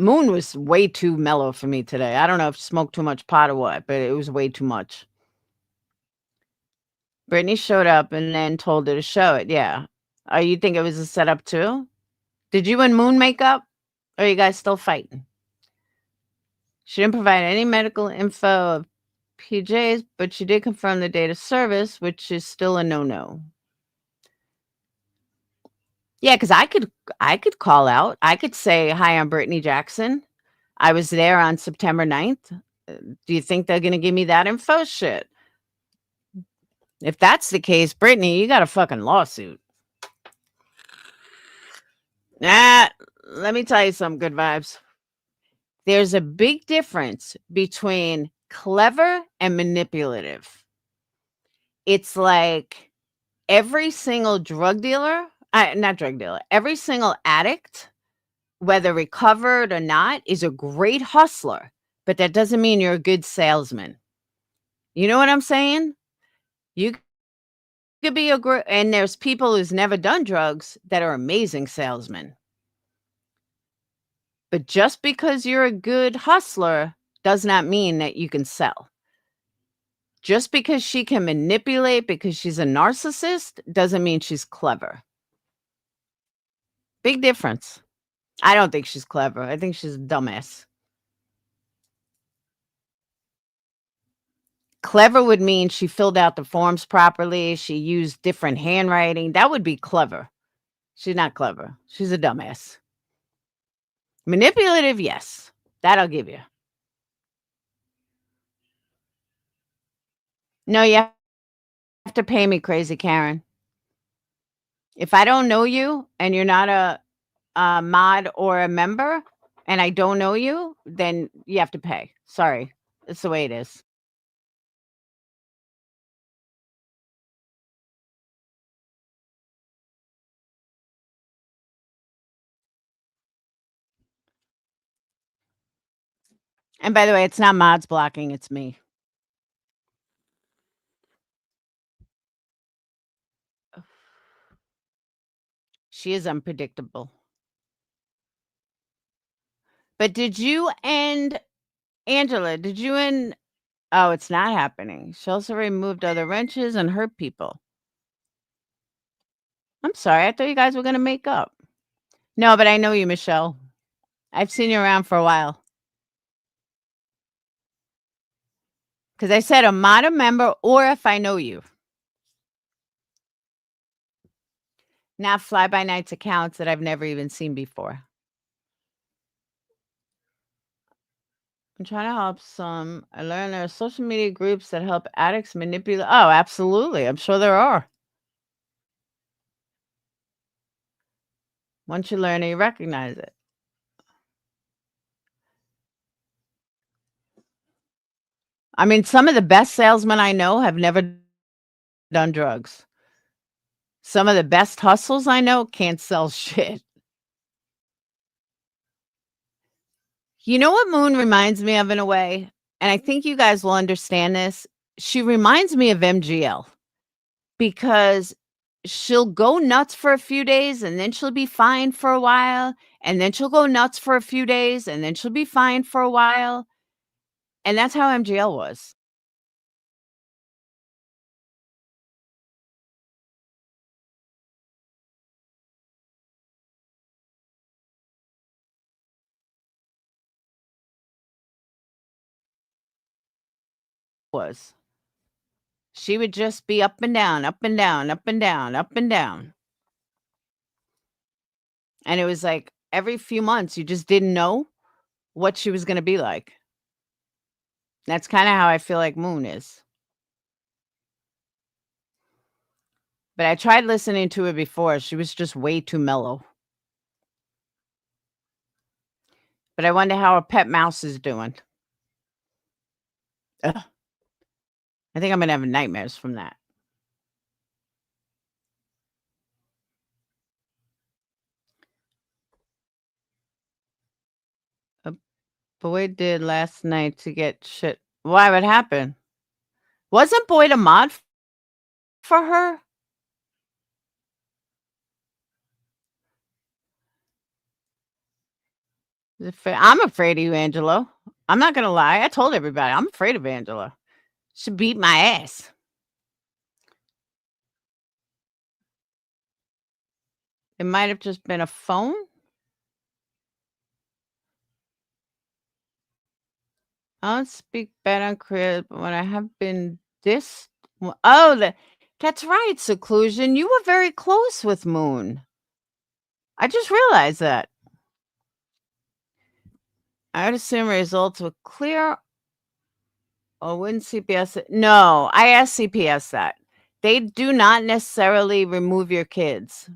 Moon was way too mellow for me today. I don't know if she smoked too much pot or what, but it was way too much. Brittany showed up and then told her to show it. Yeah. Oh, you think it was a setup too? Did you and Moon make up? Or are you guys still fighting? She didn't provide any medical info of PJs, but she did confirm the date of service, which is still a no-no. Yeah, because I could call out. I could say, hi, I'm Brittany Jackson. I was there on September 9th. Do you think they're going to give me that info? Shit. If that's the case, Brittany, you got a fucking lawsuit. Let me tell you some good vibes. There's a big difference between clever and manipulative. It's like every single every single addict, whether recovered or not, is a great hustler, but that doesn't mean you're a good salesman. You know what I'm saying? You could be and there's people who's never done drugs that are amazing salesmen. But just because you're a good hustler does not mean that you can sell. Just because she can manipulate because she's a narcissist doesn't mean she's clever. Big difference. I don't think she's clever. I think she's a dumbass. Clever would mean she filled out the forms properly. She used different handwriting. That would be clever. She's not clever. She's a dumbass. Manipulative, yes. That I'll give you. No, you have to pay me, Crazy Karen. If I don't know you and you're not a mod or a member and I don't know you, then you have to pay. Sorry. It's the way it is. And by the way, it's not mods blocking, it's me. She is unpredictable. But did you and Angela, did you and oh, it's not happening. She also removed other wrenches and hurt people. I'm sorry. I thought you guys were going to make up. No, but I know you, Michelle. I've seen you around for a while. Because I said a mod member or if I know you. Not fly-by-nights accounts that I've never even seen before. I'm trying to help some. I learned there are social media groups that help addicts manipulate. Oh, absolutely. I'm sure there are. Once you learn it, you recognize it. I mean, some of the best salesmen I know have never done drugs. Some of the best hustles I know can't sell shit. You know what Moon reminds me of in a way? And I think you guys will understand this. She reminds me of MGL because she'll go nuts for a few days and then she'll be fine for a while. And then she'll go nuts for a few days and then she'll be fine for a while. And that's how MGL was. She would just be up and down, up and down, up and down, up and down. And it was like every few months, you just didn't know what she was going to be like. That's kind of how I feel like Moon is. But I tried listening to her before. She was just way too mellow. But I wonder how her pet mouse is doing. Ugh. I think I'm going to have nightmares from that. A Boyd did last night to get shit. Why would happen? Wasn't Boyd a mod for her? I'm afraid of you, Angelo. I'm not going to lie. I told everybody I'm afraid of Angela. She beat my ass. It might have just been a phone. I don't speak bad on Chris, but when I have been this. Oh, that's right, Seclusion. You were very close with Moon. I just realized that. I would assume results were clear. Or wouldn't CPS? No, I asked CPS that. They do not necessarily remove your kids.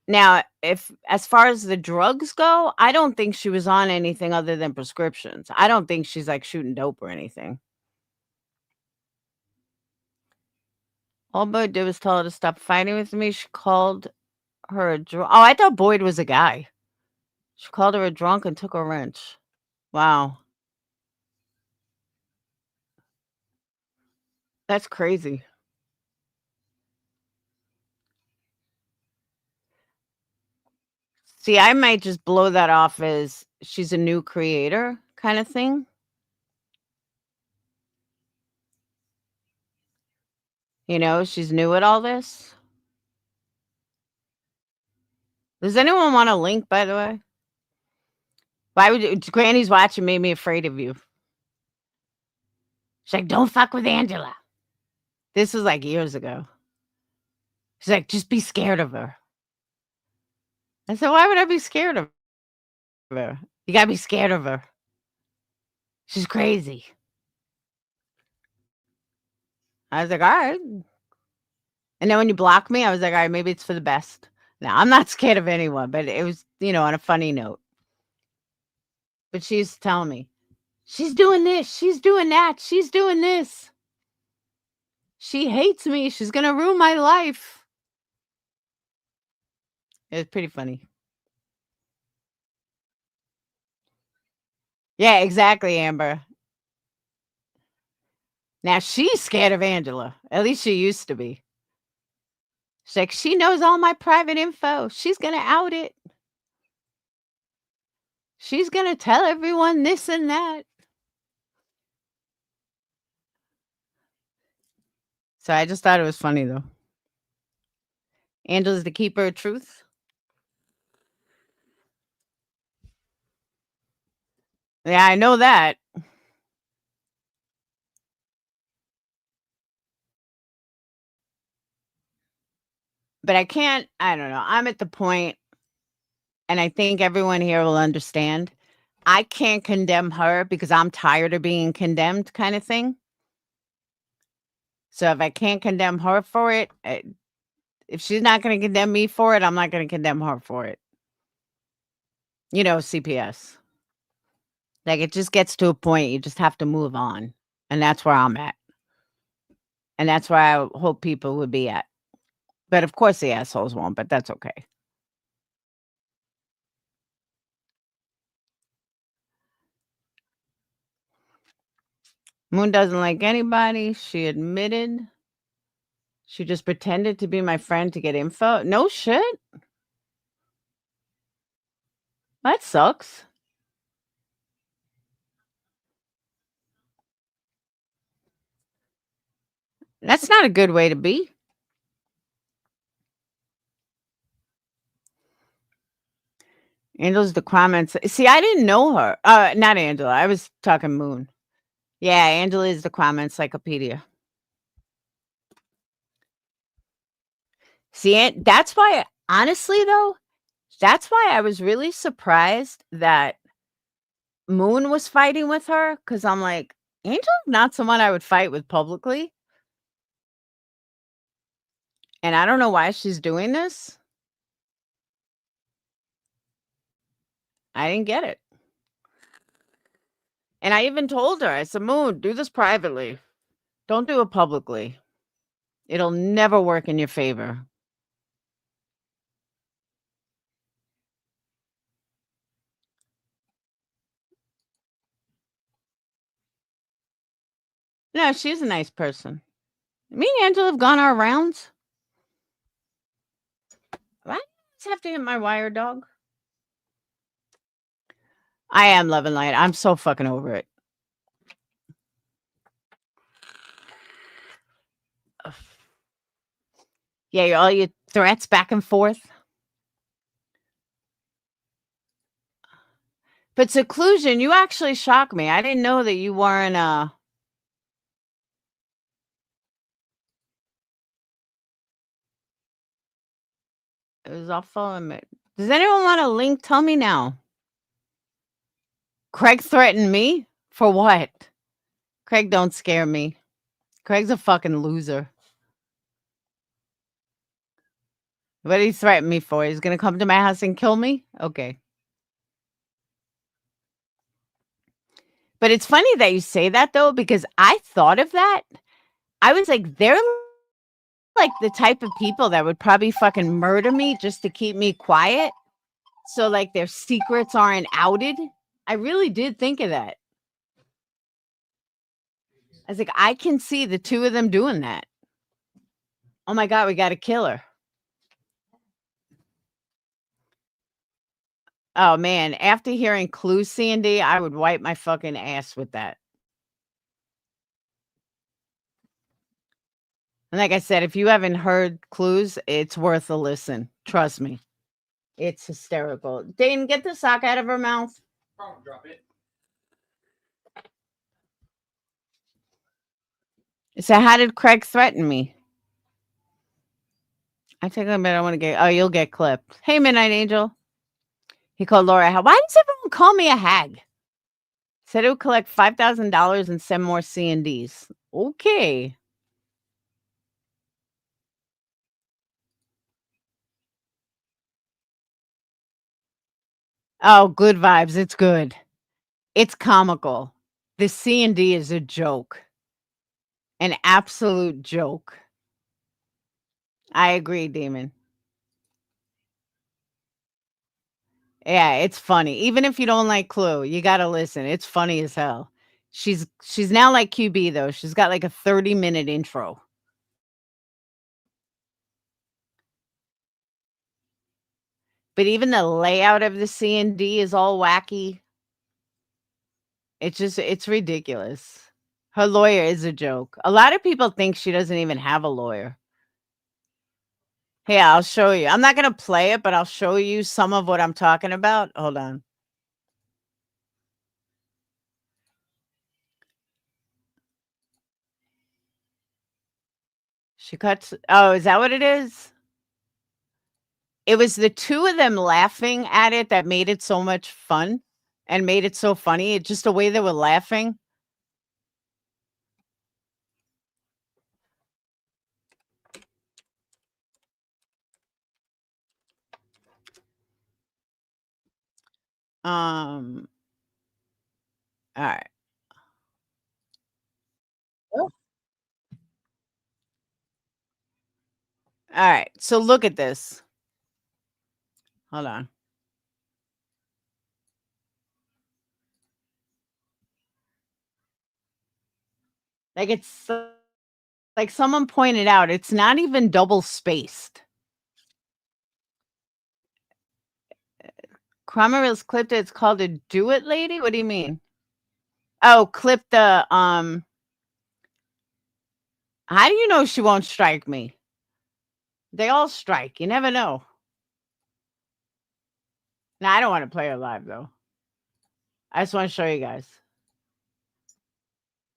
Now, if as far as the drugs go, I don't think she was on anything other than prescriptions. I don't think she's like shooting dope or anything. All Boyd did was tell her to stop fighting with me. She called her a drunk. Oh, I thought Boyd was a guy. She called her a drunk and took a wrench. Wow. That's crazy. See, I might just blow that off as she's a new creator kind of thing. You know, she's new at all this. Does anyone want a link, by the way? Why would Granny's watching made me afraid of you? She's like, don't fuck with Angela. This was like years ago. She's like, just be scared of her. I said, why would I be scared of her? You gotta be scared of her. She's crazy. I was like, all right. And then when you block me, I was like, all right, maybe it's for the best. Now, I'm not scared of anyone, but it was, on a funny note. But she's telling me, she's doing this, she's doing that, she's doing this. She hates me. She's going to ruin my life. It was pretty funny. Yeah, exactly, Amber. Now she's scared of Angela. At least she used to be. She's like, she knows all my private info. She's going to out it. She's going to tell everyone this and that. So I just thought it was funny, though. Angela's the keeper of truth. Yeah, I know that. But I don't know. I'm at the point, and I think everyone here will understand. I can't condemn her because I'm tired of being condemned, kind of thing. So if I can't condemn her for it, if she's not going to condemn me for it, I'm not going to condemn her for it. CPS. Like, it just gets to a point you just have to move on. And that's where I'm at. And that's where I hope people would be at. But of course the assholes won't, but that's okay. Moon doesn't like anybody. She admitted. She just pretended to be my friend to get info. No shit. That sucks. That's not a good way to be. Angela's the comments. See, I didn't know her. Not Angela. I was talking Moon. Yeah, Angela is the crime encyclopedia. See, that's why, honestly, though, that's why I was really surprised that Moon was fighting with her, because I'm like, Angel's not someone I would fight with publicly. And I don't know why she's doing this. I didn't get it. And I even told her, I said, Moon, do this privately. Don't do it publicly. It'll never work in your favor. No, she's a nice person. Me and Angela have gone our rounds. Why do I always have to hit my wire, dog? I am Love and Light. I'm so fucking over it. Ugh. Yeah, all your threats back and forth. But seclusion, you actually shocked me. I didn't know that you weren't it was all following me. Does anyone want a link? Tell me now. Craig threatened me? For what? Craig, don't scare me. Craig's a fucking loser. What did he threaten me for? He's gonna come to my house and kill me? Okay. But it's funny that you say that, though, because I thought of that. I was like, they're like the type of people that would probably fucking murder me just to keep me quiet. So, like, their secrets aren't outed. I really did think of that. I was like, I can see the two of them doing that. Oh my God, we got to kill her. Oh man, after hearing Clues, C&D, I would wipe my fucking ass with that. And like I said, if you haven't heard Clues, it's worth a listen. Trust me. It's hysterical. Dane, get the sock out of her mouth. Drop it. So how did Craig threaten me? I think I want to get, oh, you'll get clipped. Hey, Midnight Angel. He called Laura. Why does everyone call me a hag? Said it would collect $5,000 and send more C&Ds. Okay. Oh, good vibes. It's good. It's comical. The C&D is a joke. An absolute joke. I agree, Damon. Yeah, it's funny. Even if you don't like Clue, you gotta listen. It's funny as hell. She's now like QB though. She's got like a 30-minute intro. But even the layout of the C&D is all wacky. It's ridiculous. Her lawyer is a joke. A lot of people think she doesn't even have a lawyer. Hey, I'll show you. I'm not gonna play it, but I'll show you some of what I'm talking about. Hold on. She cuts. Oh, is that what it is? It was the two of them laughing at it that made it so much fun and made it so funny. It's just the way they were laughing. Um, all right. Oh. All right. So look at this. Hold on. Like it's like someone pointed out, it's not even double spaced. Cromwell's clipped it. It's called a do it lady. What do you mean? Oh, clip the how do you know she won't strike me? They all strike. You never know. Now I don't want to play her live though. I just want to show you guys.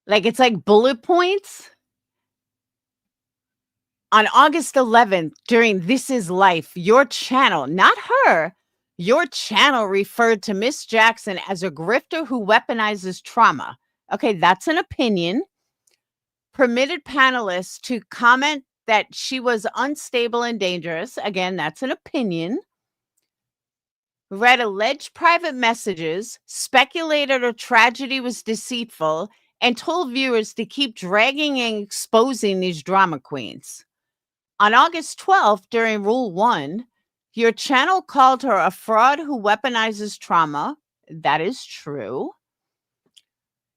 Like it's like bullet points. On August 11th, during This Is Life, your channel, not her, your channel referred to Miss Jackson as a grifter who weaponizes trauma. Okay, that's an opinion. Permitted panelists to comment that she was unstable and dangerous. Again, that's an opinion. Read alleged private messages, speculated her tragedy was deceitful, and told viewers to keep dragging and exposing these drama queens. On August 12th, during Rule 1, your channel called her a fraud who weaponizes trauma. That is true.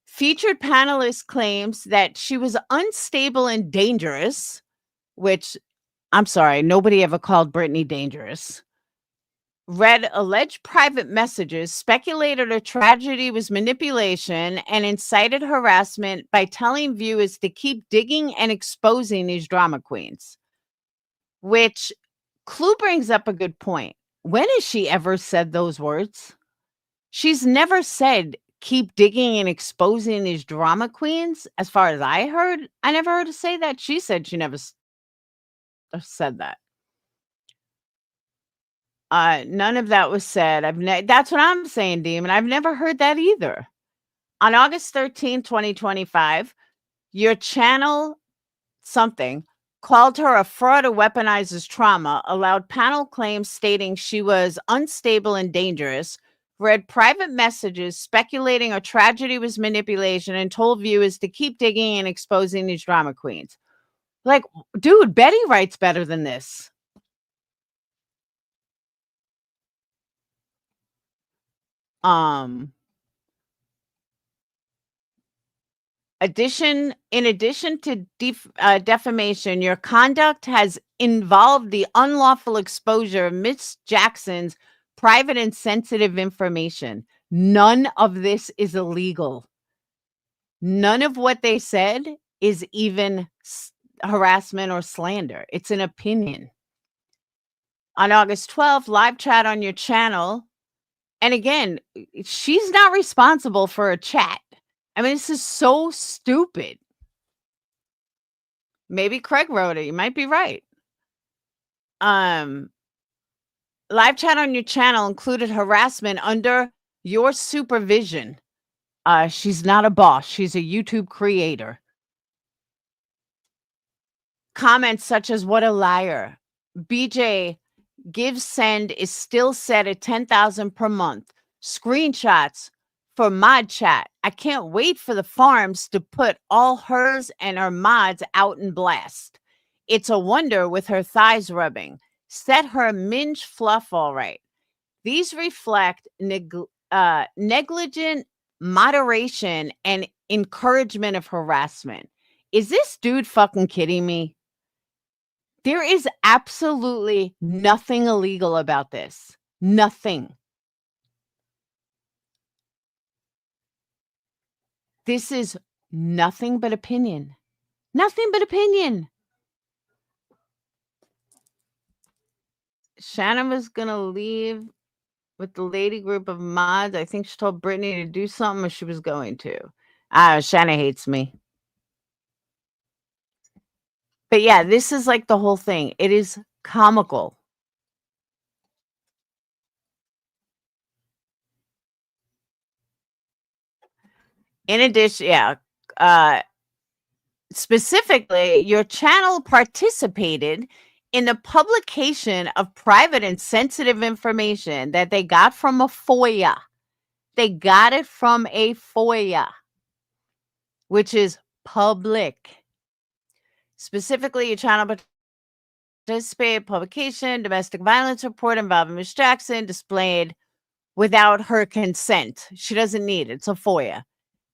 Featured panelist claims that she was unstable and dangerous, which, I'm sorry, nobody ever called Brittany dangerous. Read alleged private messages, speculated her tragedy was manipulation, and incited harassment by telling viewers to keep digging and exposing these drama queens. Which Clue brings up a good point. When has she ever said those words? She's never said, keep digging and exposing these drama queens. As far as I heard, I never heard her say that. She said she never said that. None of that was said. That's what I'm saying, Demon. I've never heard that either. On August 13, 2025, your channel something called her a fraud who weaponizes trauma, allowed panel claims stating she was unstable and dangerous, read private messages speculating a tragedy was manipulation, and told viewers to keep digging and exposing these drama queens. Like, dude, Betty writes better than this. In addition to defamation, your conduct has involved the unlawful exposure of Miss Jackson's private and sensitive information. None of this is illegal. None of what they said is even harassment or slander. It's an opinion. On August 12th, live chat on your channel. And again, she's not responsible for a chat. I mean, this is so stupid. Maybe Craig wrote it. You might be right. Live chat on your channel included harassment under your supervision. She's not a boss. She's a YouTube creator. Comments such as, what a liar. BJ, give send is still set at $10,000 per month. screenshots for mod chat. I can't wait for the farms to put all hers and her mods out in blast. It's a wonder with her thighs rubbing. Set her minge fluff all right. These reflect negligent moderation and encouragement of harassment. Is this dude fucking kidding me? There is absolutely nothing illegal about this. Nothing. This is nothing but opinion. Nothing but opinion. Shannon was going to leave with the lady group of mods. I think she told Brittany to do something, or she was going to. Shannon hates me. But yeah, this is like the whole thing. It is comical. In addition, specifically, your channel participated in the publication of private and sensitive information that they got from a FOIA. They got it from a FOIA, which is public. Specifically, your channel participated publication, domestic violence report involving Ms. Jackson displayed without her consent. She doesn't need it. It's a FOIA.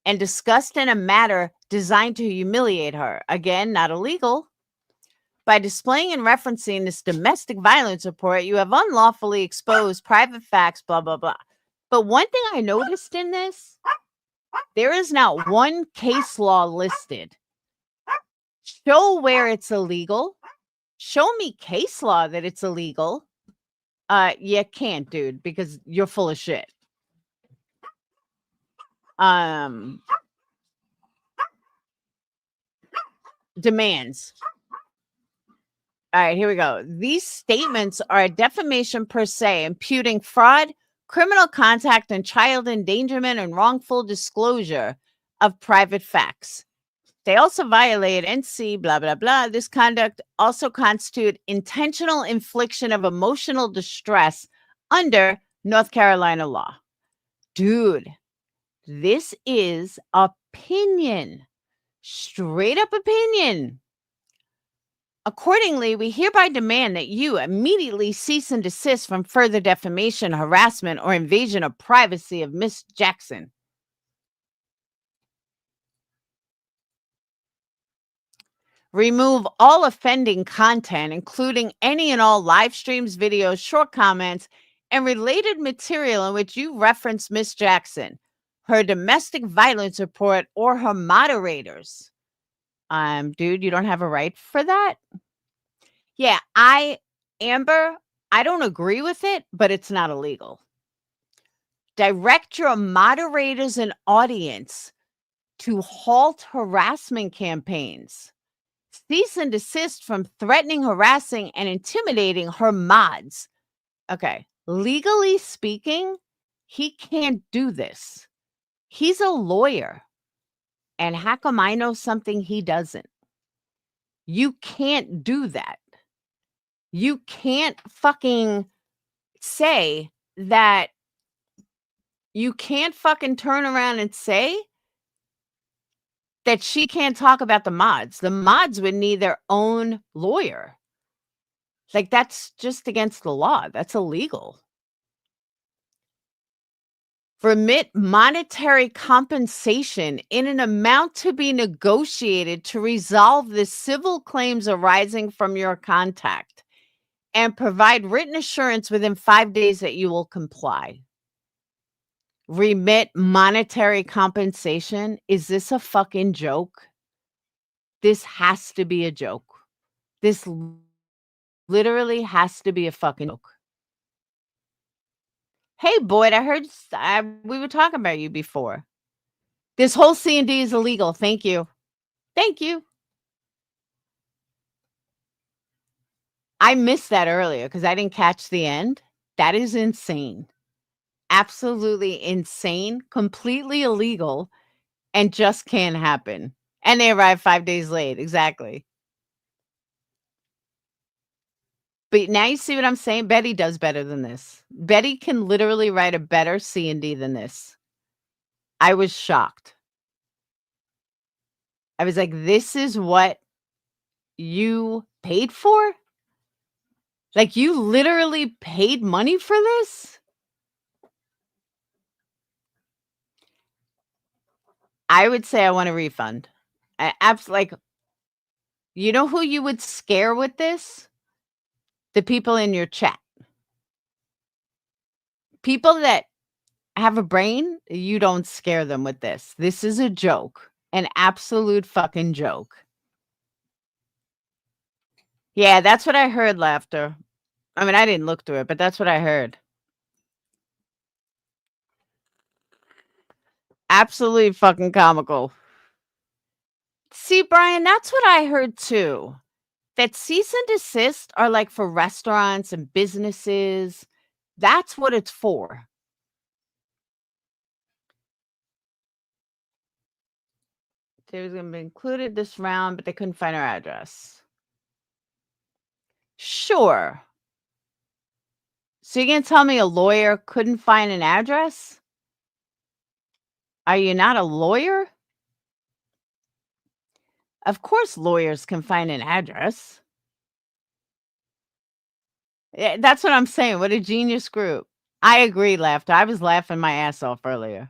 And discussed in a matter designed to humiliate her. Again, not illegal. By displaying and referencing this domestic violence report, you have unlawfully exposed private facts, blah, blah, blah. But one thing I noticed in this, there is not one case law listed. Show where it's illegal. Show me case law that it's illegal. You can't, dude, because you're full of shit. Demands. All right, here we go. These statements are a defamation per se, imputing fraud, criminal contact, and child endangerment and wrongful disclosure of private facts. They also violate NC, blah, blah, blah. This conduct also constitute intentional infliction of emotional distress under North Carolina law. Dude, this is opinion. Straight up opinion. Accordingly, we hereby demand that you immediately cease and desist from further defamation, harassment, or invasion of privacy of Miss Jackson. Remove all offending content, including any and all live streams, videos, short comments, and related material in which you reference Miss Jackson, her domestic violence report, or her moderators. Dude, you don't have a right for that? Yeah, Amber, I don't agree with it, but it's not illegal. Direct your moderators and audience to halt harassment campaigns. Cease and desist from threatening, harassing, and intimidating her mods. Okay, legally speaking, he can't do this. He's a lawyer. And how come I know something he doesn't? You can't do that. You can't fucking say that. You can't fucking turn around and say that she can't talk about the mods. The mods would need their own lawyer. Like, that's just against the law. That's illegal. Remit monetary compensation in an amount to be negotiated to resolve the civil claims arising from your contact, and provide written assurance within 5 days that you will comply. Remit monetary compensation? Is this a fucking joke? This has to be a joke. This literally has to be a fucking joke. Hey, Boyd, I heard we were talking about you before. This whole C&D is illegal. Thank you. Thank you. I missed that earlier because I didn't catch the end. That is insane. Absolutely insane. Completely illegal. And just can't happen. And they arrived 5 days late. Exactly. But now you see what I'm saying? Betty does better than this. Betty can literally write a better C&D than this. I was shocked. I was like, this is what you paid for? Like, you literally paid money for this? I would say I want a refund. Like, you know who you would scare with this? The people in your chat. People that have a brain, you don't scare them with this. This is a joke. An absolute fucking joke. Yeah, that's what I heard, Laughter. I mean, I didn't look through it, but that's what I heard. Absolutely fucking comical. See, Brian, that's what I heard too. That cease and desist are like for restaurants and businesses. That's what it's for. They was going to be included this round, but they couldn't find our address. Sure. So you're going to tell me a lawyer couldn't find an address? Are you not a lawyer? Of course lawyers can find an address. Yeah, that's what I'm saying. What a genius group. I agree, Laughter. I was laughing my ass off earlier.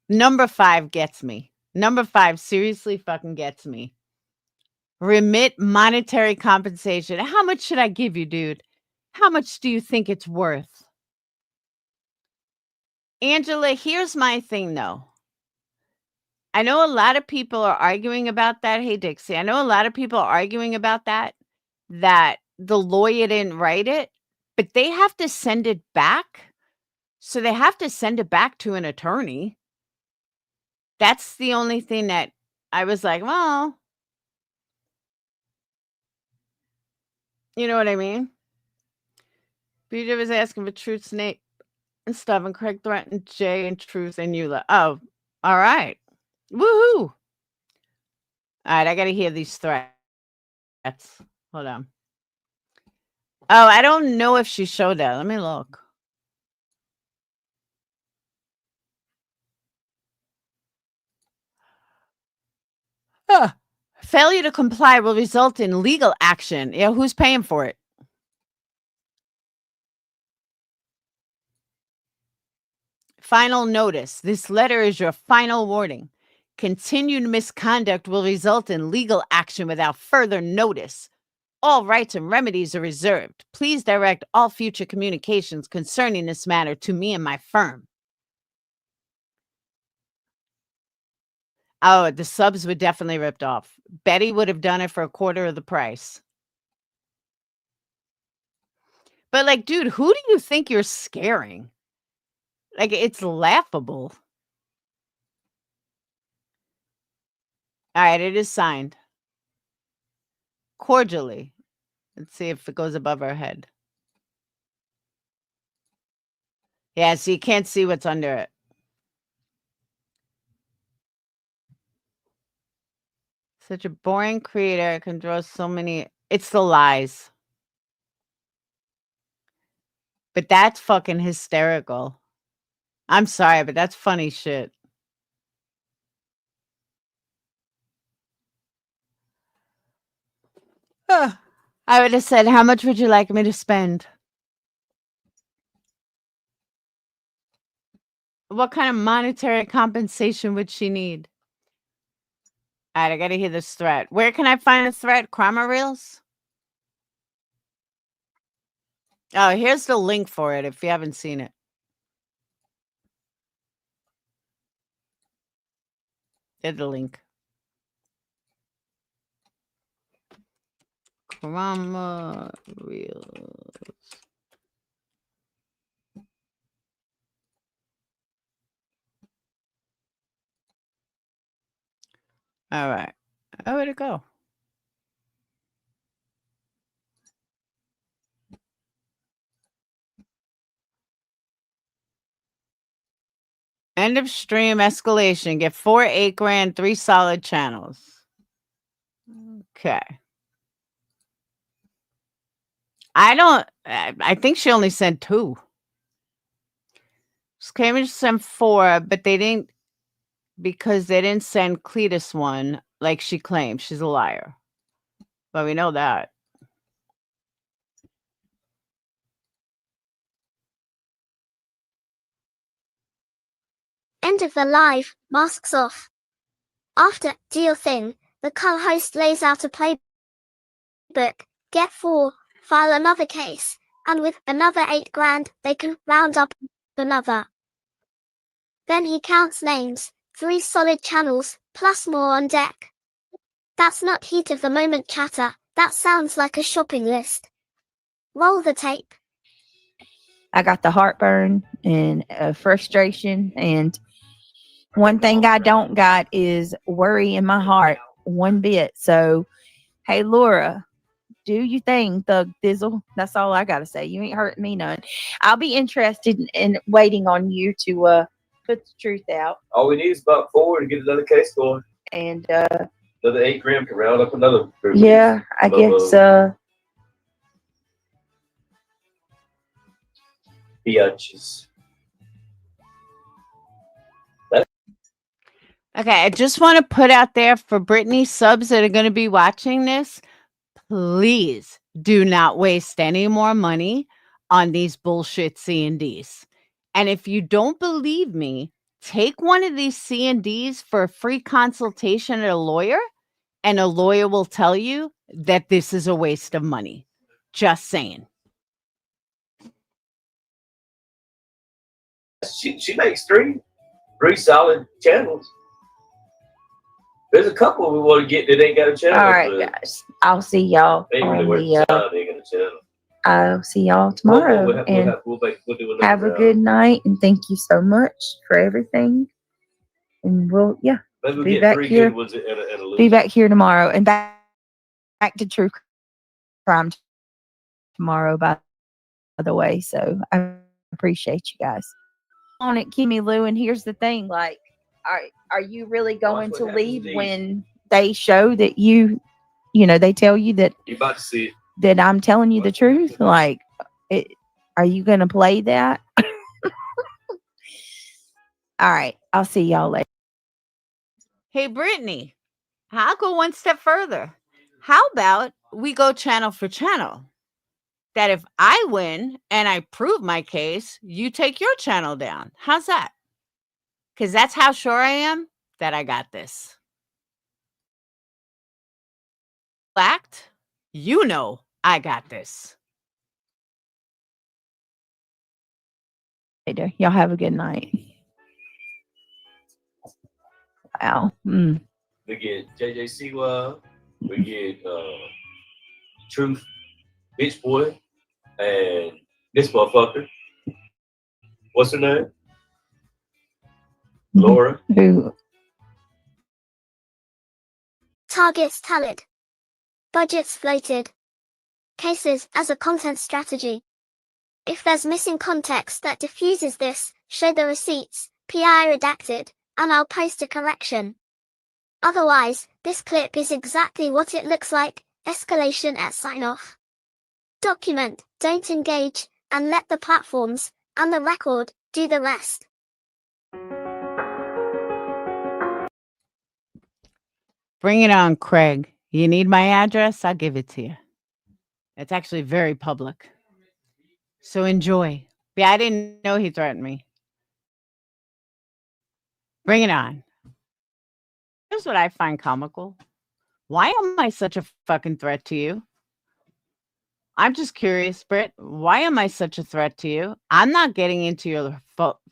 Number 5 gets me. Number 5 seriously fucking gets me. Remit monetary compensation. How much should I give you, dude? How much do you think it's worth? Angela, here's my thing, though. I know a lot of people are arguing about that. Hey, Dixie, I know a lot of people are arguing about that the lawyer didn't write it, but they have to send it back. So they have to send it back to an attorney. That's the only thing that I was like, well, you know what I mean? BJ was asking for Truth's name and stuff, and Craig threatened Jay and Truth and Eula. Oh, all right. Woohoo. All right, I got to hear these threats. Hold on. Oh, I don't know if she showed that. Let me look. Failure to comply will result in legal action. Yeah, who's paying for it? Final notice. This letter is your final warning. Continued misconduct will result in legal action without further notice. All rights and remedies are reserved. Please direct all future communications concerning this matter to me and my firm. Oh, the subs were definitely ripped off. Betty would have done it for a quarter of the price. But like, dude, who do you think you're scaring? Like, it's laughable. All right, it is signed. Cordially. Let's see if it goes above our head. Yeah, so you can't see what's under it. Such a boring creator can draw so many. It's the lies. But that's fucking hysterical. I'm sorry, but that's funny shit. I would have said, how much would you like me to spend? What kind of monetary compensation would she need? All right, I got to hear this threat. Where can I find a threat? Crime Reels? Oh, here's the link for it if you haven't seen it. There's the link. Crime Reels. All right. Oh, where'd it go? End of stream escalation. Get 4 8 grand, 3 solid channels. Okay. I think she only sent 2. Cambridge sent 4, but they didn't, because they didn't send Cletus one like she claimed. She's a liar. But we know that. End of the live, masks off. After do your thing, the co-host lays out a playbook. Get 4, file another case, and with another 8 grand, they can round up another. Then he counts names, 3 solid channels, plus more on deck. That's not heat of the moment chatter, that sounds like a shopping list. Roll the tape. I got the heartburn and frustration, and one thing I don't got is worry in my heart one bit. So, hey, Laura, do you thing, Thug Thizzle. That's all I got to say. You ain't hurting me none. I'll be interested in waiting on you to put the truth out. All we need is about 4 to get another case going. And Another 8 grand can round up another. Yeah, I guess. Biatches. Okay, I just want to put out there for Brittany subs that are going to be watching this, please do not waste any more money on these bullshit C&Ds. And if you don't believe me, take one of these C&Ds for a free consultation at a lawyer, and a lawyer will tell you that this is a waste of money. Just saying. She makes 3 solid channels. There's a couple we want to get that ain't got a channel. all right, guys, I'll see y'all They ain't really on worth the. the time. They ain't got a channel. I'll see y'all tomorrow, We'll and do another have a round. good night. And thank you so much for everything. And we'll Maybe we'll be get back 3 here. good ones at a loser. be back here tomorrow, and back to true crime tomorrow. By the way, so I appreciate you guys on it, Kimmy Lou. And here's the thing: like, are you really going to leave when they show that they tell you that You're about to see it. that I'm telling you the truth? Like, are you going to play that? All right, I'll see y'all later. Hey, Brittany, I'll go one step further. How about we go channel for channel? That if I win and I prove my case, you take your channel down. How's that? Because that's how sure I am that I got this. Fact, I got this. Later. Y'all have a good night. Wow. We get JJ Siwa. We get Truth, Bitch Boy, and this motherfucker. What's her name? Laura. Who? Targets tallied. Budgets floated. Cases as a content strategy. If there's missing context that diffuses this, show the receipts, PI redacted, and I'll post a correction. Otherwise, this clip is exactly what it looks like, escalation at sign-off. Document, don't engage, and let the platforms, and the record, do the rest. Bring it on, Craig. You need my address? I'll give it to you. It's actually very public. So enjoy. Yeah, I didn't know he threatened me. Bring it on. Here's what I find comical. Why am I such a fucking threat to you? I'm just curious, Britt. Why am I such a threat to you? I'm not getting into your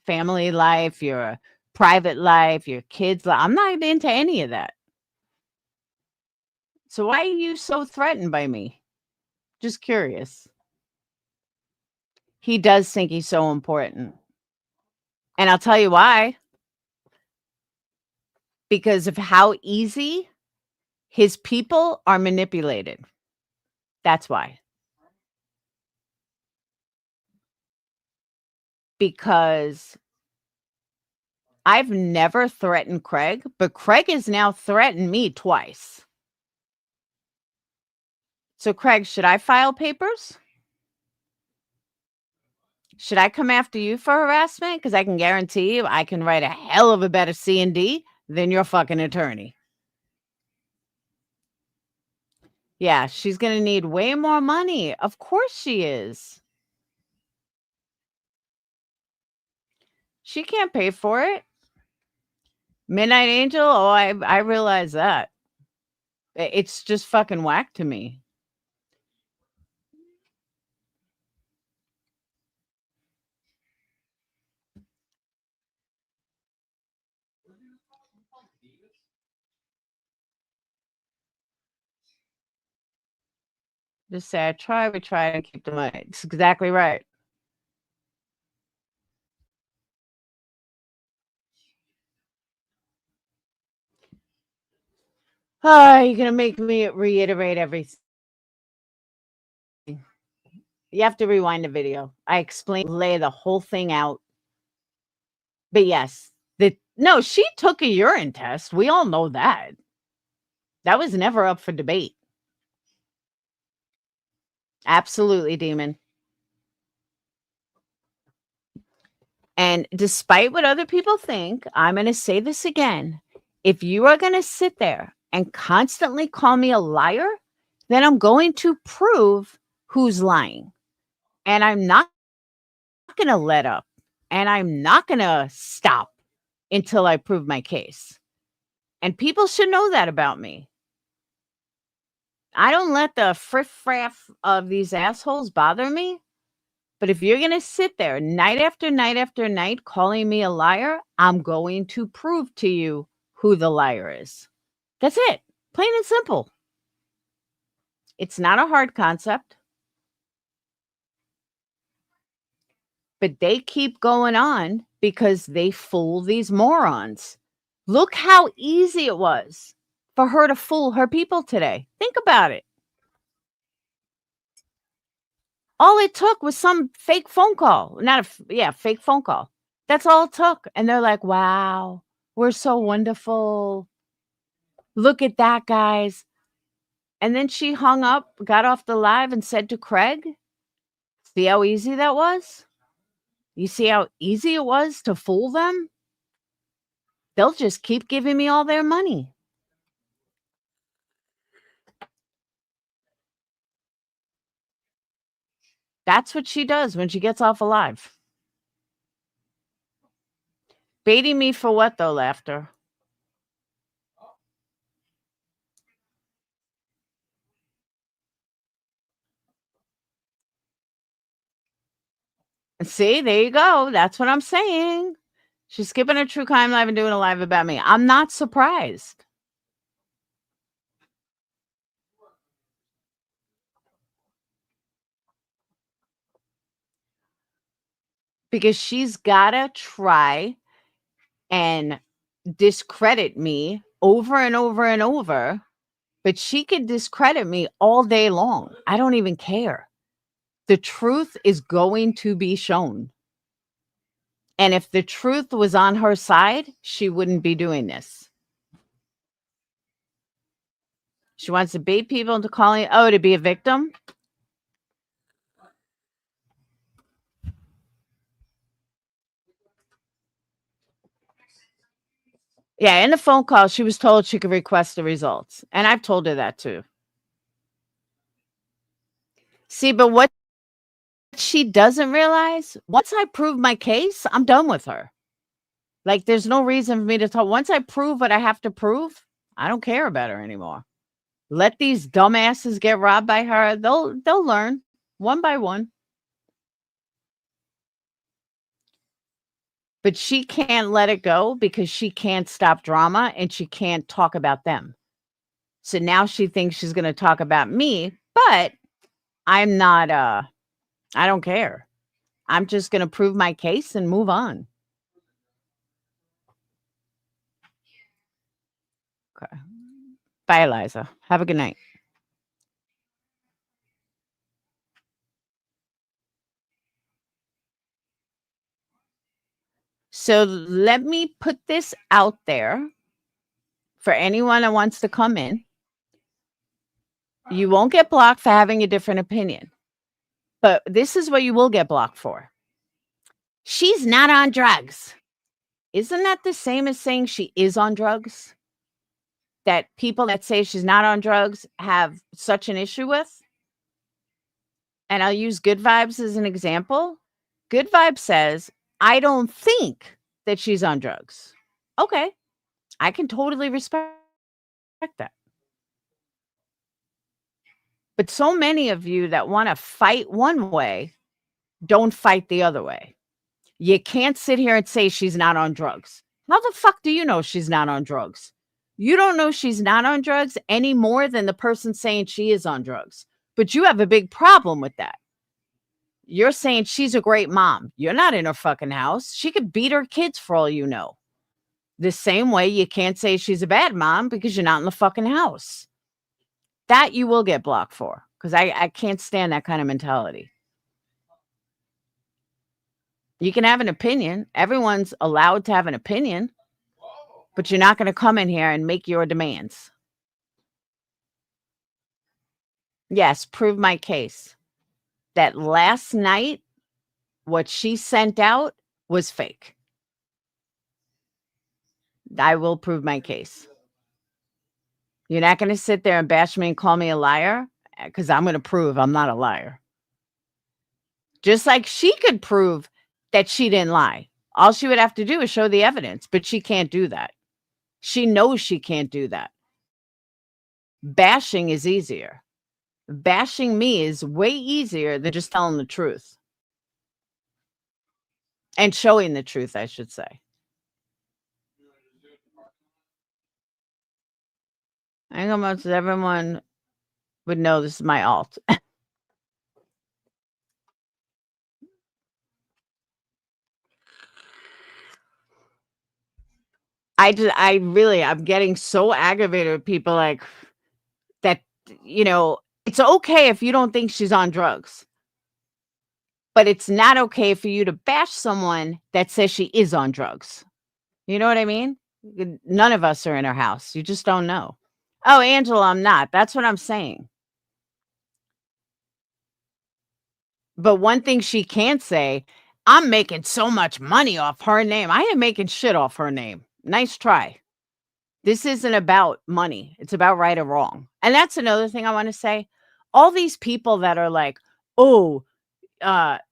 family life, your private life, your kids' life. I'm not into any of that. So why are you so threatened by me? Just curious. He does think he's so important. And I'll tell you why. Because of how easy his people are manipulated. That's why. Because I've never threatened Craig, but Craig has now threatened me twice. So, Craig, should I file papers? Should I come after you for harassment? Because I can guarantee you I can write a hell of a better C&D than your fucking attorney. Yeah, she's going to need way more money. Of course she is. She can't pay for it. Midnight Angel? Oh, I realize that. It's just fucking whack to me. Just say, we try to keep the money. It's exactly right. Oh, you're going to make me reiterate everything. You have to rewind the video. I lay the whole thing out. But yes, no, she took a urine test. We all know that. That was never up for debate. Absolutely, Demon. And despite what other people think, I'm going to say this again. If you are going to sit there and constantly call me a liar, then I'm going to prove who's lying. And I'm not going to let up. And I'm not going to stop until I prove my case. And people should know that about me. I don't let the friff-fraff of these assholes bother me. But if you're going to sit there night after night after night calling me a liar, I'm going to prove to you who the liar is. That's it. Plain and simple. It's not a hard concept. But they keep going on because they fool these morons. Look how easy it was for her to fool her people today. Think about it. All it took was some fake phone call. Fake phone call. That's all it took. And they're like, wow, we're so wonderful. Look at that, guys. And then she hung up, got off the live and said to Craig, see how easy that was? You see how easy it was to fool them? They'll just keep giving me all their money. That's what she does when she gets off a live. Baiting me for what, though, Laughter? See, there you go. That's what I'm saying. She's skipping a true crime live and doing a live about me. I'm not surprised. Because she's got to try and discredit me over and over and over. But she could discredit me all day long. I don't even care. The truth is going to be shown. And if the truth was on her side, she wouldn't be doing this. She wants to bait people into calling, to be a victim. Yeah, in the phone call, she was told she could request the results. And I've told her that too. See, but what she doesn't realize, once I prove my case, I'm done with her. Like, there's no reason for me to talk. Once I prove what I have to prove, I don't care about her anymore. Let these dumbasses get robbed by her. They'll learn one by one. But she can't let it go because she can't stop drama and she can't talk about them. So now she thinks she's going to talk about me, but I'm not, I don't care. I'm just going to prove my case and move on. Okay. Bye, Eliza. Have a good night. So let me put this out there for anyone that wants to come in. You won't get blocked for having a different opinion. But this is what you will get blocked for. she's not on drugs. Isn't that the same as saying she is on drugs? That people that say she's not on drugs have such an issue with? And I'll use Good Vibes as an example. Good Vibes says, I don't think that she's on drugs. Okay. I can totally respect that. But so many of you that want to fight one way don't fight the other way. You can't sit here and say she's not on drugs. How the fuck do you know she's not on drugs? You don't know she's not on drugs any more than the person saying she is on drugs. But you have a big problem with that. You're saying she's a great mom. You're not in her fucking house. She could beat her kids for all you know. The same way you can't say she's a bad mom because you're not in the fucking house. That you will get blocked for, because I can't stand that kind of mentality. You can have an opinion. Everyone's allowed to have an opinion, but you're not going to come in here and make your demands. Yes, prove my case. That last night, what she sent out was fake. I will prove my case. You're not going to sit there and bash me and call me a liar, because I'm going to prove I'm not a liar. Just like she could prove that she didn't lie. All she would have to do is show the evidence, but she can't do that. She knows she can't do that. Bashing is easier. Bashing me is way easier than just telling the truth. And showing the truth, I should say. I think almost everyone would know this is my alt. I'm getting so aggravated with people like that, it's okay if you don't think she's on drugs. But it's not okay for you to bash someone that says she is on drugs. You know what I mean? None of us are in her house. You just don't know. Oh, Angela, I'm not. That's what I'm saying. But one thing she can't say, I'm making so much money off her name. I ain't making shit off her name. Nice try. This isn't about money. It's about right or wrong. And that's another thing I want to say. All these people that are like, oh,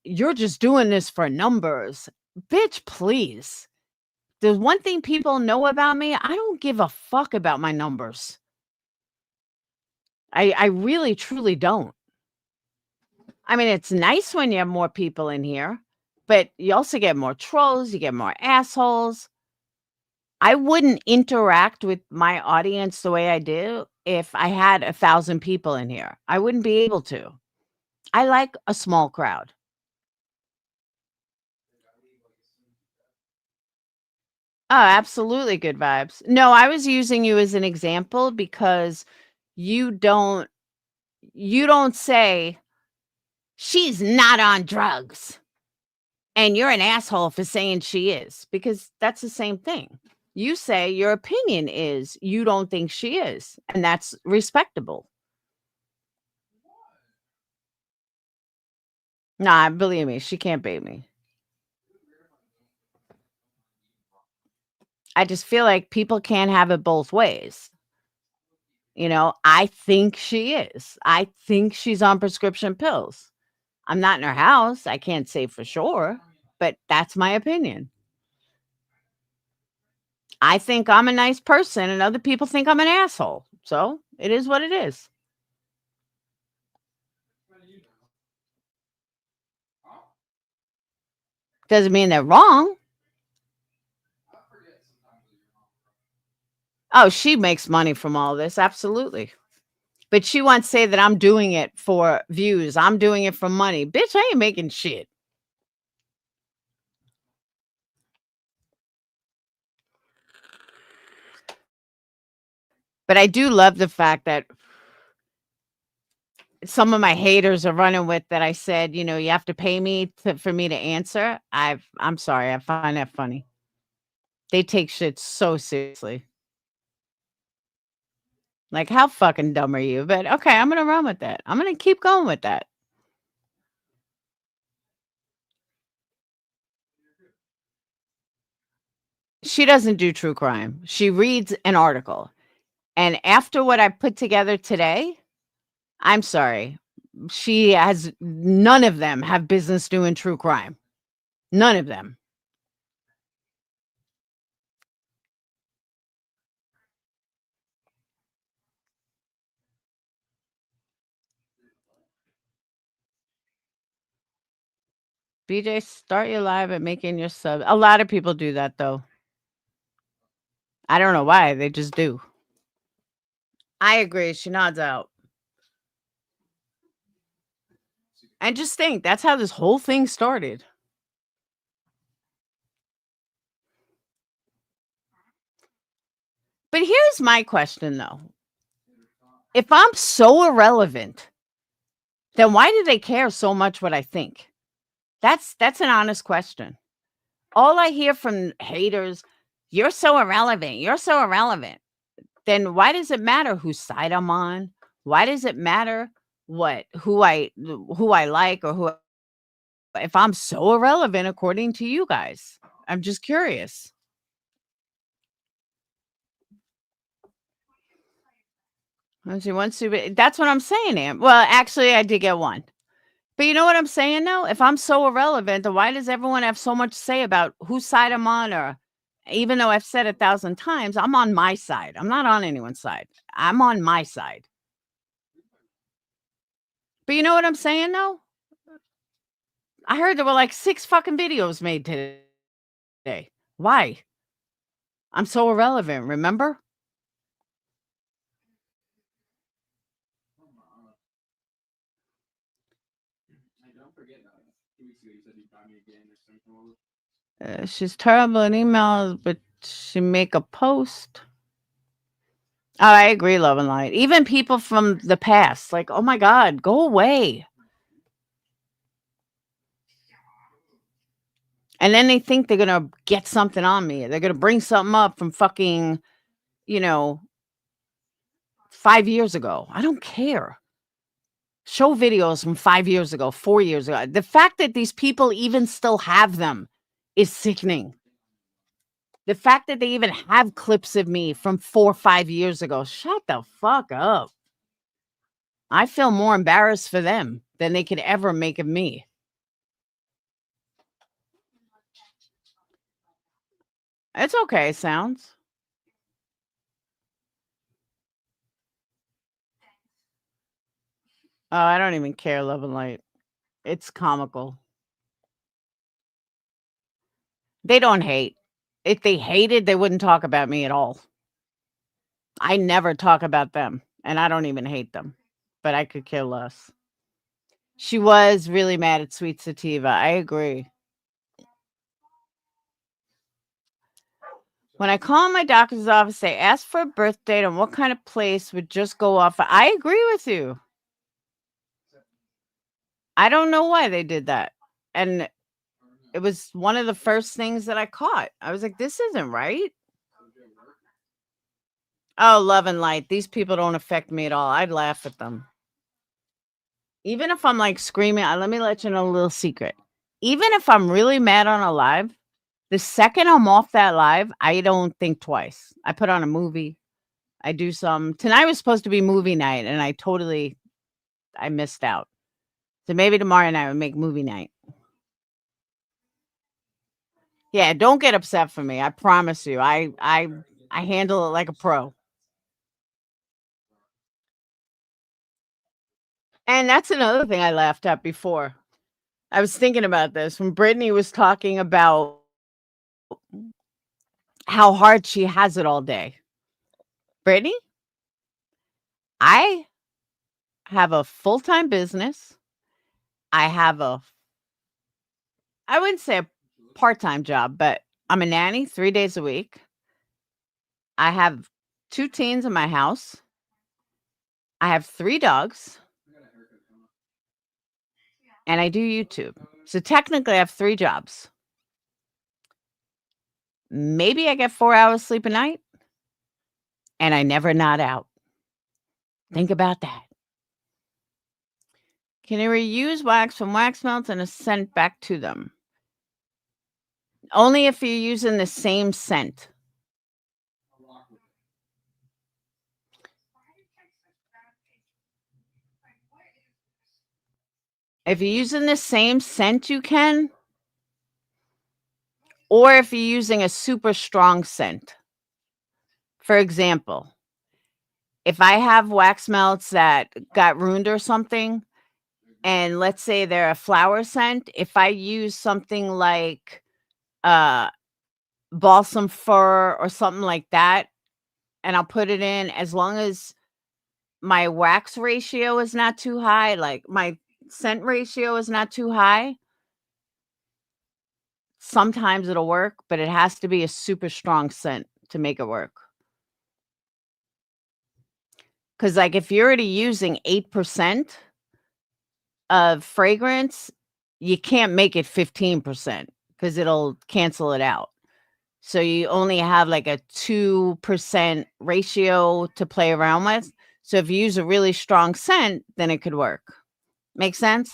you're just doing this for numbers. Bitch, please. There's one thing people know about me. I don't give a fuck about my numbers. I really, truly don't. I mean, it's nice when you have more people in here, but you also get more trolls, you get more assholes. I wouldn't interact with my audience the way I do if I had 1,000 people in here. I wouldn't be able to. I like a small crowd. Oh, absolutely good vibes. No, I was using you as an example because you don't say she's not on drugs. And you're an asshole for saying she is, because that's the same thing. You say your opinion is you don't think she is, and that's respectable. Nah, believe me, she can't bait me. I just feel like people can't have it both ways. I think she is. I think she's on prescription pills. I'm not in her house. I can't say for sure, but that's my opinion. I think I'm a nice person and other people think I'm an asshole. So it is what it is. Doesn't mean they're wrong. Oh, she makes money from all this. Absolutely. But she wants to say that I'm doing it for views. I'm doing it for money. Bitch, I ain't making shit. But I do love the fact that some of my haters are running with that. I said, you have to pay me for me to answer. I'm sorry. I find that funny. They take shit so seriously. Like, how fucking dumb are you? But okay, I'm going to run with that. I'm going to keep going with that. She doesn't do true crime. She reads an article. And after what I put together today, I'm sorry. She has none of them have business doing true crime. None of them. BJ, start your live and making your sub. A lot of people do that though. I don't know why. They just do. I agree. She nods out. And just think, that's how this whole thing started. But here's my question though. If I'm so irrelevant, then why do they care so much what I think? That's an honest question. All I hear from haters, you're so irrelevant. You're so irrelevant. Then why does it matter whose side I'm on? Why does it matter who I like or who if I'm so irrelevant according to you guys? I'm just curious. That's what I'm saying, Am. Well, actually I did get one. But you know what I'm saying now? If I'm so irrelevant, then why does everyone have so much to say about whose side I'm on? Or even though I've said 1,000 times, I'm on my side. I'm not on anyone's side. I'm on my side. But you know what I'm saying though? I heard there were like 6 fucking videos made today. Why? I'm so irrelevant, remember? She's terrible in emails, but she make a post. Oh, I agree, Love and Light. Even people from the past, like, oh my God, go away. And then they think they're going to get something on me. They're going to bring something up from fucking, 5 years ago. I don't care. Show videos from 5 years ago, 4 years ago. The fact that these people even still have them is sickening. The fact that they even have clips of me from 4 or 5 years ago. Shut the fuck up. I feel more embarrassed for them than they could ever make of me. It's okay, Sounds. Oh, I don't even care, Love and Light. It's comical. They don't hate. If they hated, they wouldn't talk about me at all. I never talk about them, and I don't even hate them, but I could care less. She was really mad at Sweet Sativa. I agree. When I call my doctor's office, they ask for a birth date and what kind of place would just go off. I agree with you. I don't know why they did that. And it was one of the first things that I caught. I was like, this isn't right. Oh, Love and Light. These people don't affect me at all. I'd laugh at them. Even if I'm like screaming, let me let you know a little secret. Even if I'm really mad on a live, the second I'm off that live, I don't think twice. I put on a movie. I do some. Tonight was supposed to be movie night, and I missed out. So maybe tomorrow night we'll make movie night. Yeah, don't get upset for me. I promise you. I handle it like a pro. And that's another thing I laughed at before. I was thinking about this when Brittany was talking about how hard she has it all day. Brittany, I have a full-time business. I wouldn't say a part-time job, but I'm a nanny 3 days a week. I have 2 teens in my house. I have 3 dogs. And I do YouTube. So technically I have 3 jobs. Maybe I get 4 hours sleep a night. And I never nod out. Think about that. Can I reuse wax from wax melts and is sent back to them? Only if you're using the same scent. If you're using the same scent, you can. Or if you're using a super strong scent. For example, if I have wax melts that got ruined or something, and let's say they're a flower scent, if I use something like balsam fir or something like that, and I'll put it in, as long as my wax ratio is not too high, like my scent ratio is not too high, sometimes it'll work, but it has to be a super strong scent to make it work. Because, like, if you're already using 8% of fragrance, you can't make it 15% because it'll cancel it out. So you only have like a 2% ratio to play around with. So if you use a really strong scent, then it could work. Make sense?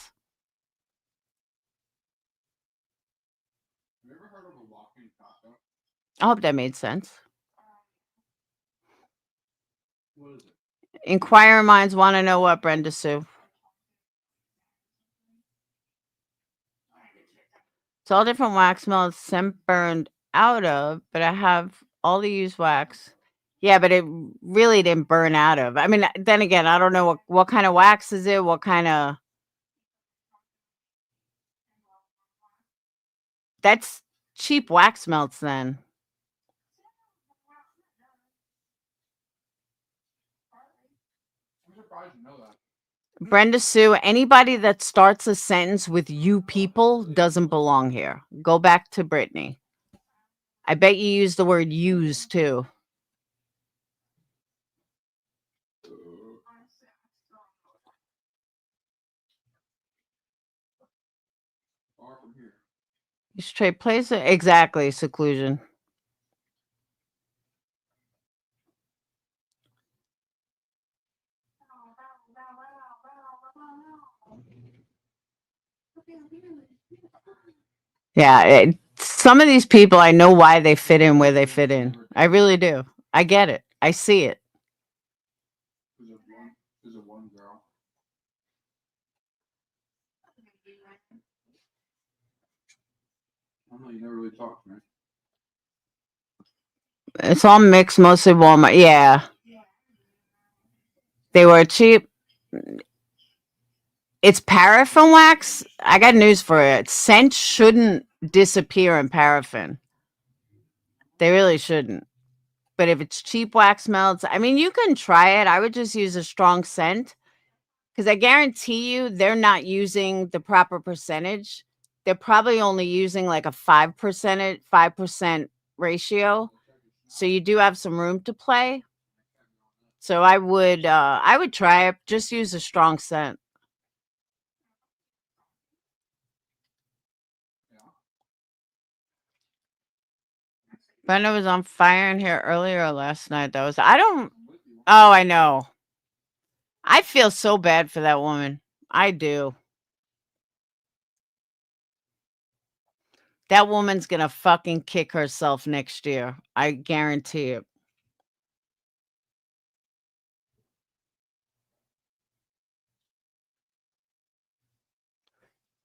I hope that made sense. Inquiring minds want to know what, Brenda Sue. It's all different wax melts, scent burned out of, but I have all the used wax. Yeah, but it really didn't burn out of. I mean, then again, I don't know what kind of wax is it? What kind of... That's cheap wax melts then. Brenda Sue, anybody that starts a sentence with "you people" doesn't belong here. Go back to Brittany. I bet you use the word "use" too. You straight place it. Exactly, seclusion. Yeah, some of these people, I know why they fit in where they fit in. I really do. I get it. I see it. It's all mixed, mostly Walmart. Yeah. They were cheap. It's paraffin wax. I got news for it. Scent shouldn't disappear in paraffin. They really shouldn't. But if it's cheap wax melts, I mean, you can try it. I would just use a strong scent because I guarantee you they're not using the proper percentage. They're probably only using like a 5% ratio. So you do have some room to play. So I would try it. Just use a strong scent. Brenda was on fire in here earlier last night. Oh, I know. I feel so bad for that woman. I do. That woman's gonna fucking kick herself next year. I guarantee it.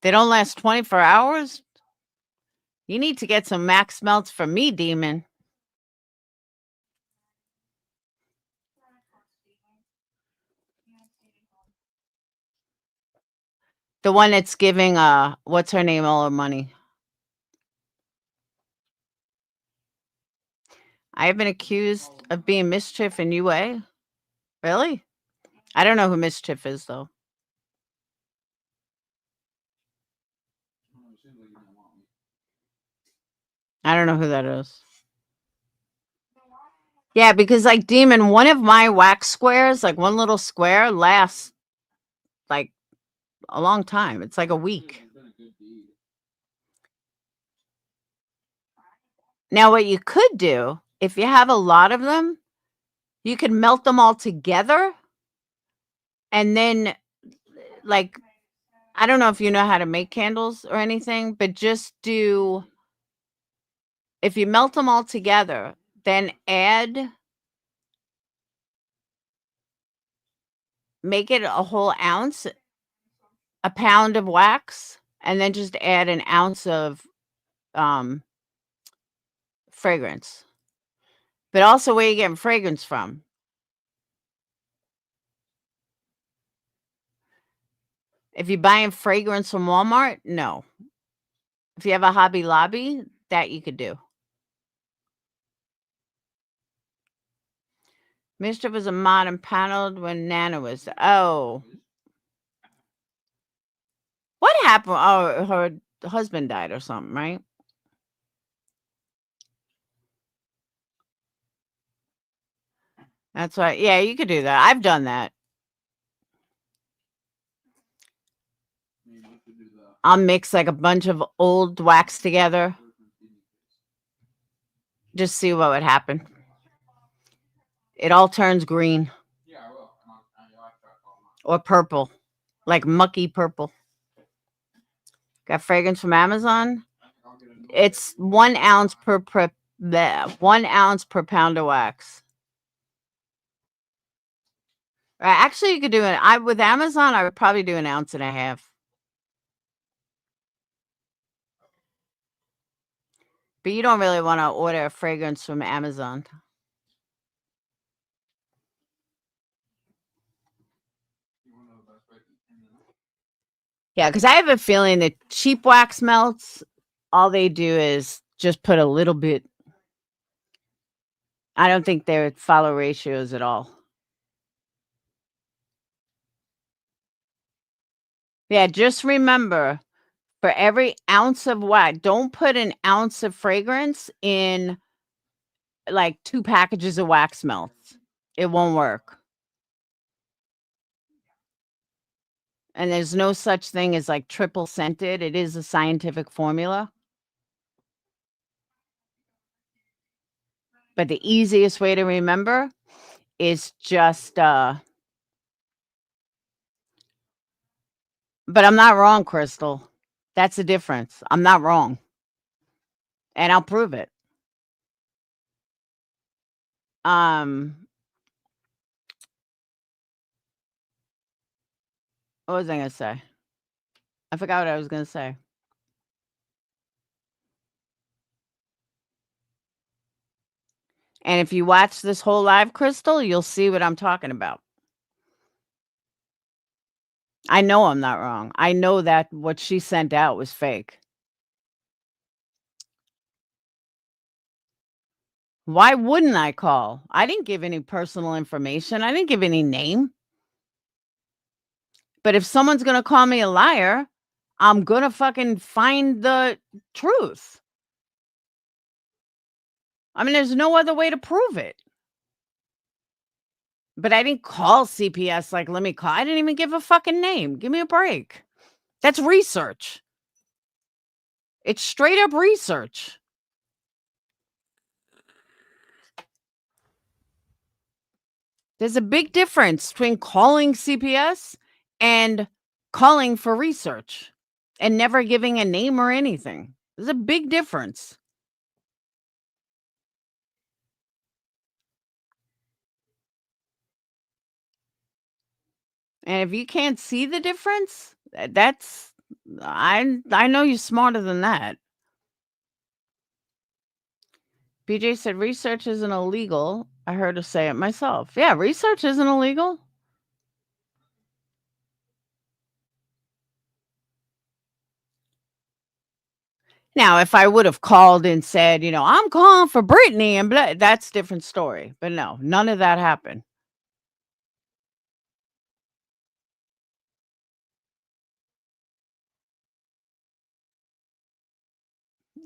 They don't last 24 hours? You need to get some max melts from me, demon. The one that's giving what's her name all her money. I have been accused of being Mischief in UA. Really? I don't know who Mischief is though. I don't know who that is. Yeah, because like Demon, one of my wax squares, like one little square, lasts like a long time. It's like a week. Now, what you could do, if you have a lot of them, you could melt them all together. And then, like, I don't know if you know how to make candles or anything, but just do if you melt them all together, then make it a whole ounce, a pound of wax, and then just add an ounce of fragrance. But also, where you getting fragrance from? If you're buying fragrance from Walmart, no. If you have a Hobby Lobby, that you could do. Mischief was a mod and paneled when Nana was. Oh. What happened? Oh, her husband died or something, right? That's right. Yeah, you could do that. I've done that. I'll mix like a bunch of old wax together. Just see what would happen. It all turns green. Or purple. Like mucky purple. Got fragrance from Amazon. It's 1 ounce per 1 ounce per pound of wax. Actually, you could do it. With Amazon, I would probably do 1.5 ounces. But you don't really want to order a fragrance from Amazon. Yeah, because I have a feeling that cheap wax melts, all they do is just put a little bit. I don't think they follow ratios at all. Yeah, just remember, for every ounce of wax, don't put an ounce of fragrance in like 2 packages of wax melts. It won't work. And there's no such thing as like triple scented. It is a scientific formula. But the easiest way to remember is just but I'm not wrong, Crystal. That's the difference. I'm not wrong. And I'll prove it. What was I gonna say? I forgot what I was gonna say. And if you watch this whole live, Crystal, you'll see what I'm talking about. I know I'm not wrong. I know that what she sent out was fake. Why wouldn't I call? I didn't give any personal information. I didn't give any name. But if someone's going to call me a liar, I'm going to fucking find the truth. I mean, there's no other way to prove it. But I didn't call CPS like, let me call. I didn't even give a fucking name. Give me a break. That's research. It's straight up research. There's a big difference between calling CPS and calling for research and never giving a name or anything. There's a big difference. And if you can't see the difference, that's I know you're smarter than that. BJ said research isn't illegal. I heard her say it myself. Yeah, research isn't illegal. Now, if I would have called and said, I'm calling for Brittany and blah, that's a different story. But no, none of that happened.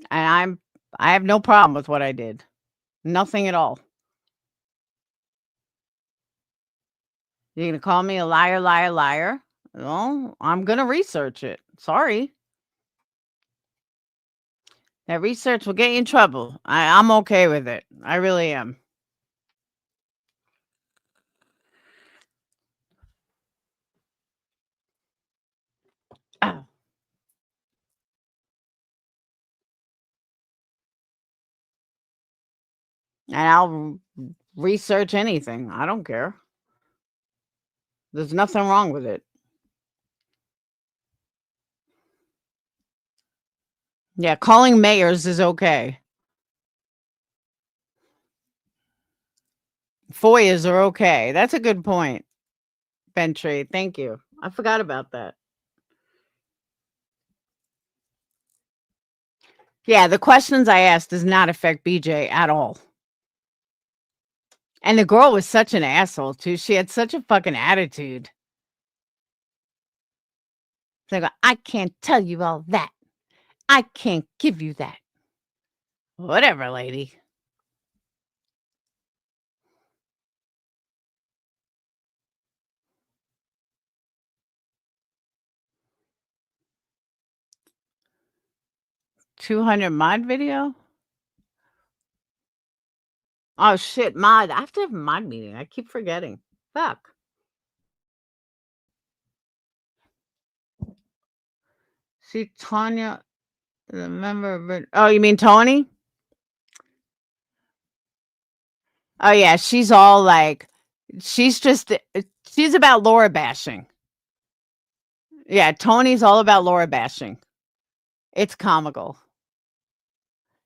And I have no problem with what I did. Nothing at all. You're going to call me a liar, liar, liar? Well, I'm going to research it. Sorry. That research will get you in trouble. I'm okay with it. I really am. Oh. And I'll research anything. I don't care. There's nothing wrong with it. Yeah, calling mayors is okay. FOIAs are okay. That's a good point, Bentry. Thank you. I forgot about that. Yeah, the questions I asked does not affect BJ at all. And the girl was such an asshole, too. She had such a fucking attitude. It's like, I can't tell you all that. I can't give you that. Whatever, lady. $200 mod video? Oh, shit, mod. I have to have a mod meeting. I keep forgetting. Fuck. See, Tanya, the member of it. Oh, you mean Tony? Oh, yeah. She's all like, she's about Laura bashing. Yeah, Tony's all about Laura bashing. It's comical.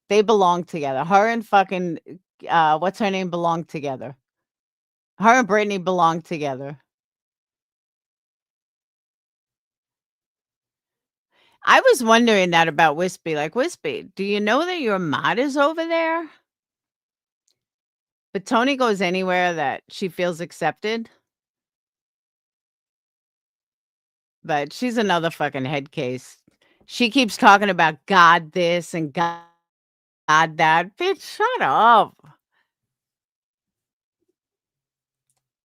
They belong together. Her and fucking, what's her name, belong together. Her and Brittany belong together. I was wondering that about Wispy. Like, Wispy, do you know that your mod is over there? But Tony goes anywhere that she feels accepted. But she's another fucking head case. She keeps talking about God this and God that. Bitch, shut up.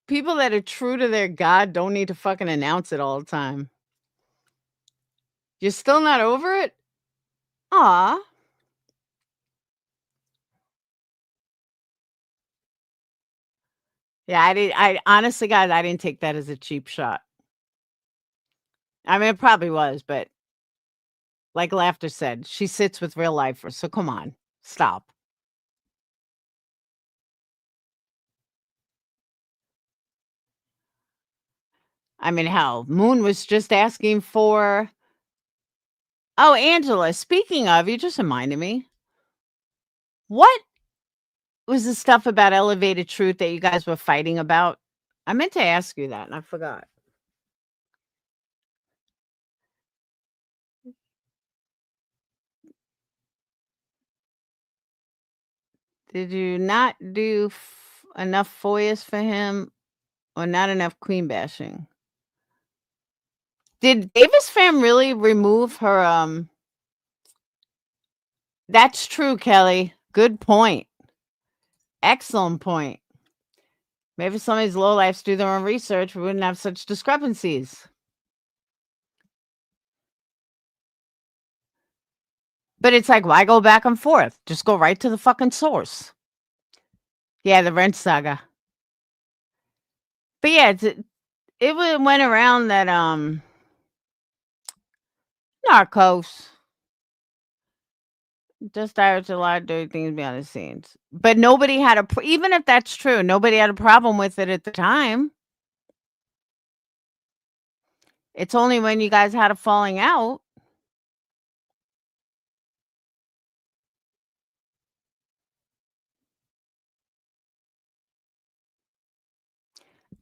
People that are true to their God don't need to fucking announce it all the time. You're still not over it? Aw. Yeah, I honestly, guys, I didn't take that as a cheap shot. I mean, it probably was, but like Laughter said, she sits with real lifers. So come on, stop. I mean, hell, Moon was just asking for. Oh, Angela, speaking of, you just reminded me. What was the stuff about elevated truth that you guys were fighting about? I meant to ask you that and I forgot. Did you not do enough FOIAs for him or not enough queen bashing? Did Davis fam really remove her? That's true, Kelly. Good point. Excellent point. Maybe some of these lowlifes do their own research, we wouldn't have such discrepancies. But it's like, why go back and forth? Just go right to the fucking source. Yeah, the rent saga. But yeah, it went around that Narcos just started a lot of dirty things behind the scenes. But nobody had even if that's true, nobody had a problem with it at the time. It's only when you guys had a falling out.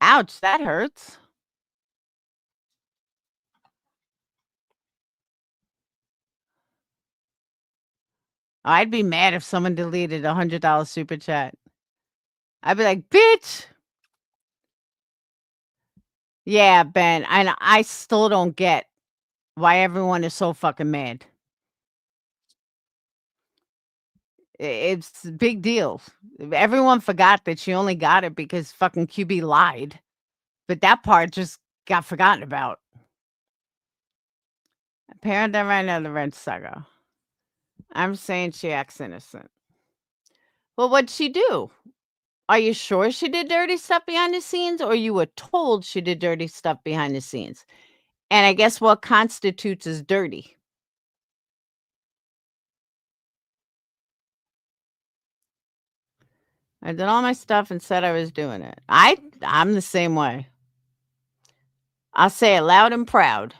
Ouch, that hurts. I'd be mad if someone deleted a $100 super chat. I'd be like, bitch. Yeah, Ben. And I still don't get why everyone is so fucking mad. It's a big deal. Everyone forgot that she only got it because fucking QB lied. But that part just got forgotten about. Apparent that right now the rent saga. I'm saying she acts innocent. Well, what'd she do? Are you sure she did dirty stuff behind the scenes, or you were told she did dirty stuff behind the scenes? And I guess what constitutes as dirty? I did all my stuff and said I was doing it. I'm the same way. I'll say it loud and proud.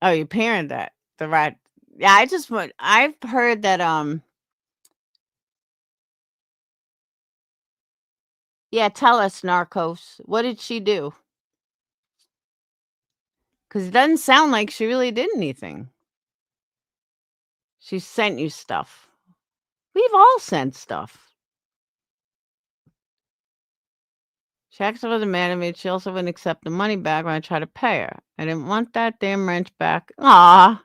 Oh, you parent that the right. Yeah, I've heard that yeah, tell us, Narcos. What did she do? Because it doesn't sound like she really did anything. She sent you stuff. We've all sent stuff. She actually wasn't mad at me. She also wouldn't accept the money back when I tried to pay her. I didn't want that damn wrench back. Aw.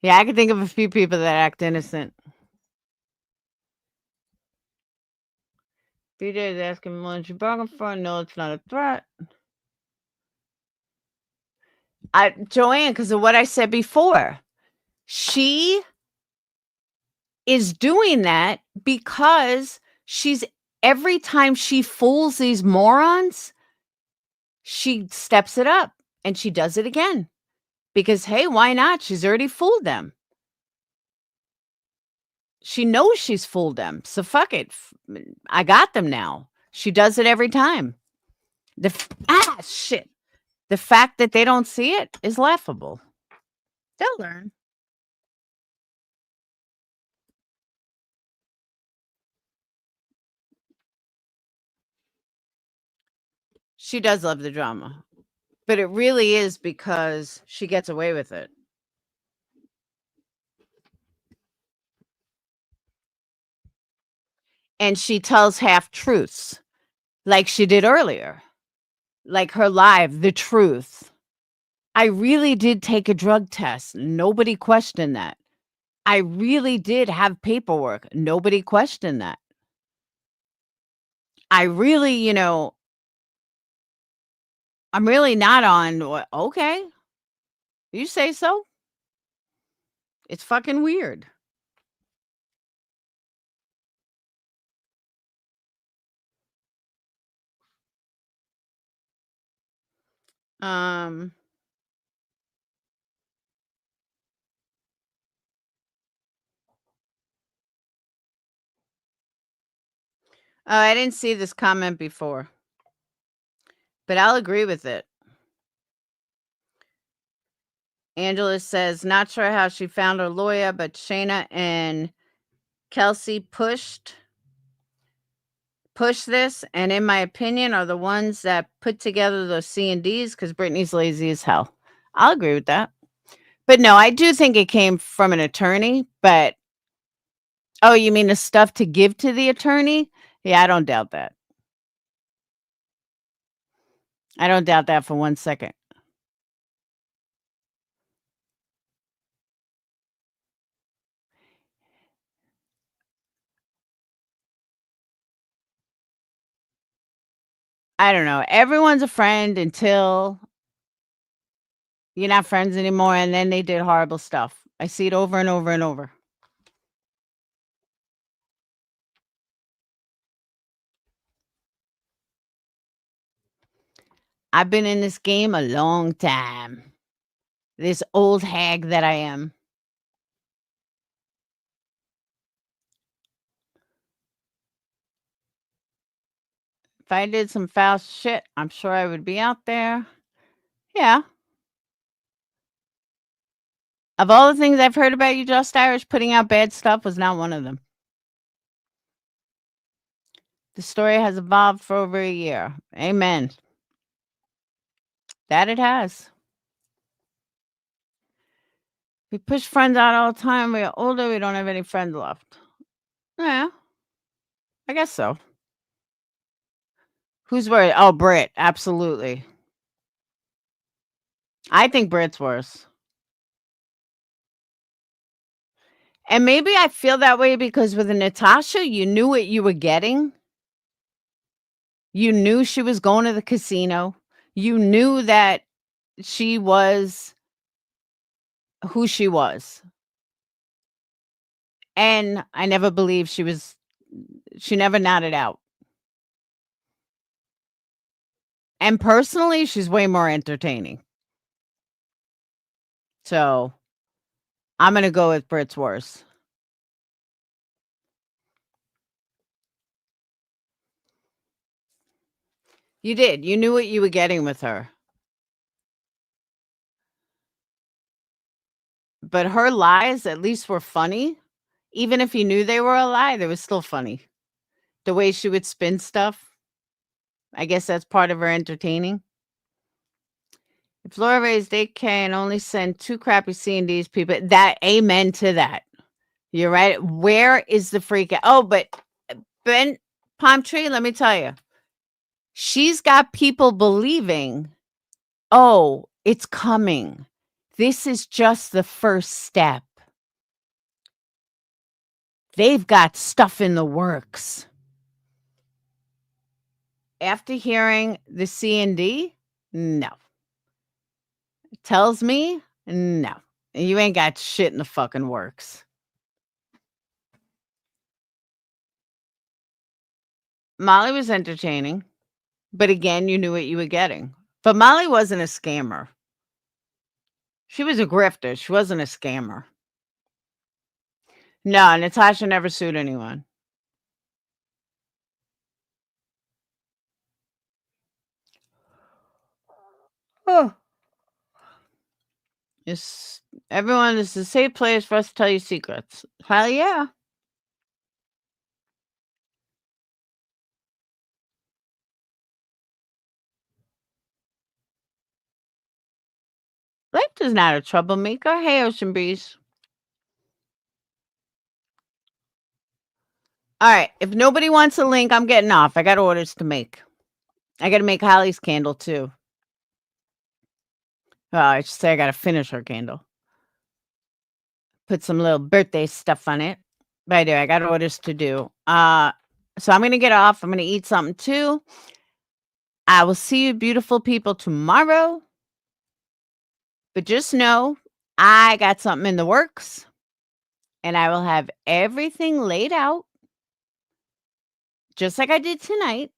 Yeah, I can think of a few people that act innocent. BJ is asking me what she bargained for. No, it's not a threat. Joanne, because of what I said before, she is doing that because every time she fools these morons, she steps it up and she does it again. Because, hey, why not? She's already fooled them. She knows she's fooled them. So fuck it. I got them now. She does it every time. Shit. The fact that they don't see it is laughable. They'll learn. She does love the drama. But it really is because she gets away with it. And she tells half truths like she did earlier. Like her live, the truth. I really did take a drug test. Nobody questioned that. I really did have paperwork. Nobody questioned that. I really, I'm really not on, okay. You say so? It's fucking weird. Oh, I didn't see this comment before, but I'll agree with it. Angela says, not sure how she found her lawyer, but Shayna and Kelsey pushed this, and in my opinion, are the ones that put together those C&Ds because Brittany's lazy as hell. I'll agree with that. But no, I do think it came from an attorney, but oh, you mean the stuff to give to the attorney? Yeah, I don't doubt that. I don't doubt that for 1 second. I don't know. Everyone's a friend until you're not friends anymore, and then they did horrible stuff. I see it over and over and over. I've been in this game a long time. This old hag that I am. If I did some foul shit, I'm sure I would be out there. Yeah. Of all the things I've heard about you, Just Irish, putting out bad stuff was not one of them. The story has evolved for over a year. Amen. That it has. We push friends out all the time. We are older. We don't have any friends left. Yeah. I guess so. Who's worse? Oh, Britt. Absolutely. I think Britt's worse. And maybe I feel that way because with Natasha, you knew what you were getting. You knew she was going to the casino. You knew that she was who she was. And I never believed she never nodded out. And personally, she's way more entertaining. So I'm going to go with Britt's worse. You did. You knew what you were getting with her. But her lies at least were funny. Even if you knew they were a lie, they were still funny. The way she would spin stuff. I guess that's part of her entertaining. If Laura raised 8K and only sent 2 crappy C&Ds, people, that amen to that. You're right. Where is the freak out? Oh, but Ben Palm Tree, let me tell you. She's got people believing, oh, it's coming. This is just the first step. They've got stuff in the works. After hearing the C&D, no. Tells me, no. You ain't got shit in the fucking works. Molly was entertaining, but again, you knew what you were getting. But Molly wasn't a scammer. She was a grifter. She wasn't a scammer. No, Natasha never sued anyone. Oh. It's, everyone, this is a safe place for us to tell you secrets. Hell yeah. Life is not a troublemaker. Hey, Ocean Breeze. All right. If nobody wants a link, I'm getting off. I got orders to make. I got to make Holly's candle too. I should say I got to finish her candle. Put some little birthday stuff on it. But I do. I got orders to do. So I'm going to get off. I'm going to eat something too. I will see you beautiful people tomorrow. But just know I got something in the works. And I will have everything laid out. Just like I did tonight.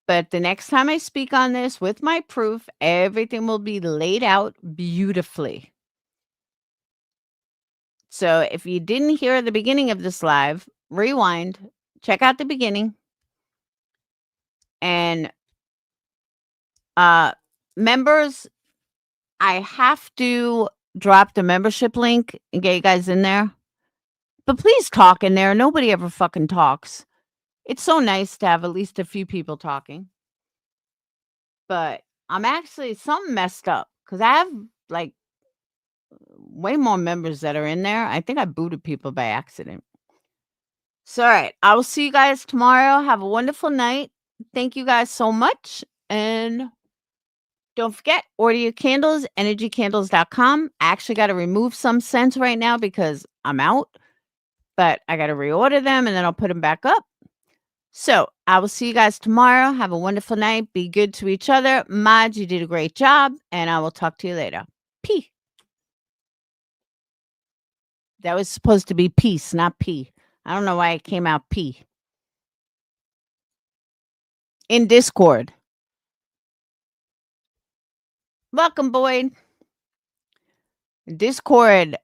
But the next time I speak on this with my proof, everything will be laid out beautifully. So if you didn't hear the beginning of this live, rewind, check out the beginning. And members, I have to drop the membership link and get you guys in there. But please talk in there. Nobody ever fucking talks. It's so nice to have at least a few people talking. But I'm actually something messed up because I have like way more members that are in there. I think I booted people by accident. So, all right. I will see you guys tomorrow. Have a wonderful night. Thank you guys so much. And don't forget, order your candles, energycandles.com. I actually got to remove some scents right now because I'm out. But I got to reorder them and then I'll put them back up. So I will see you guys tomorrow. Have a wonderful night. Be good to each other. Maj, you did a great job. And I will talk to you later. Peace. That was supposed to be peace, not pee. I don't know why it came out pee. In Discord. Welcome, Boyd. Discord.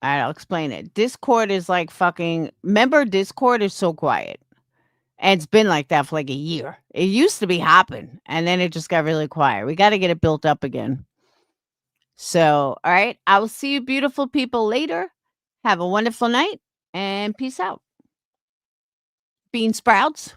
All right, I'll explain it. Discord is like fucking... Remember, Discord is so quiet. And it's been like that for like a year. It used to be hopping. And then it just got really quiet. We got to get it built up again. So, all right. I will see you beautiful people later. Have a wonderful night. And peace out. Bean sprouts.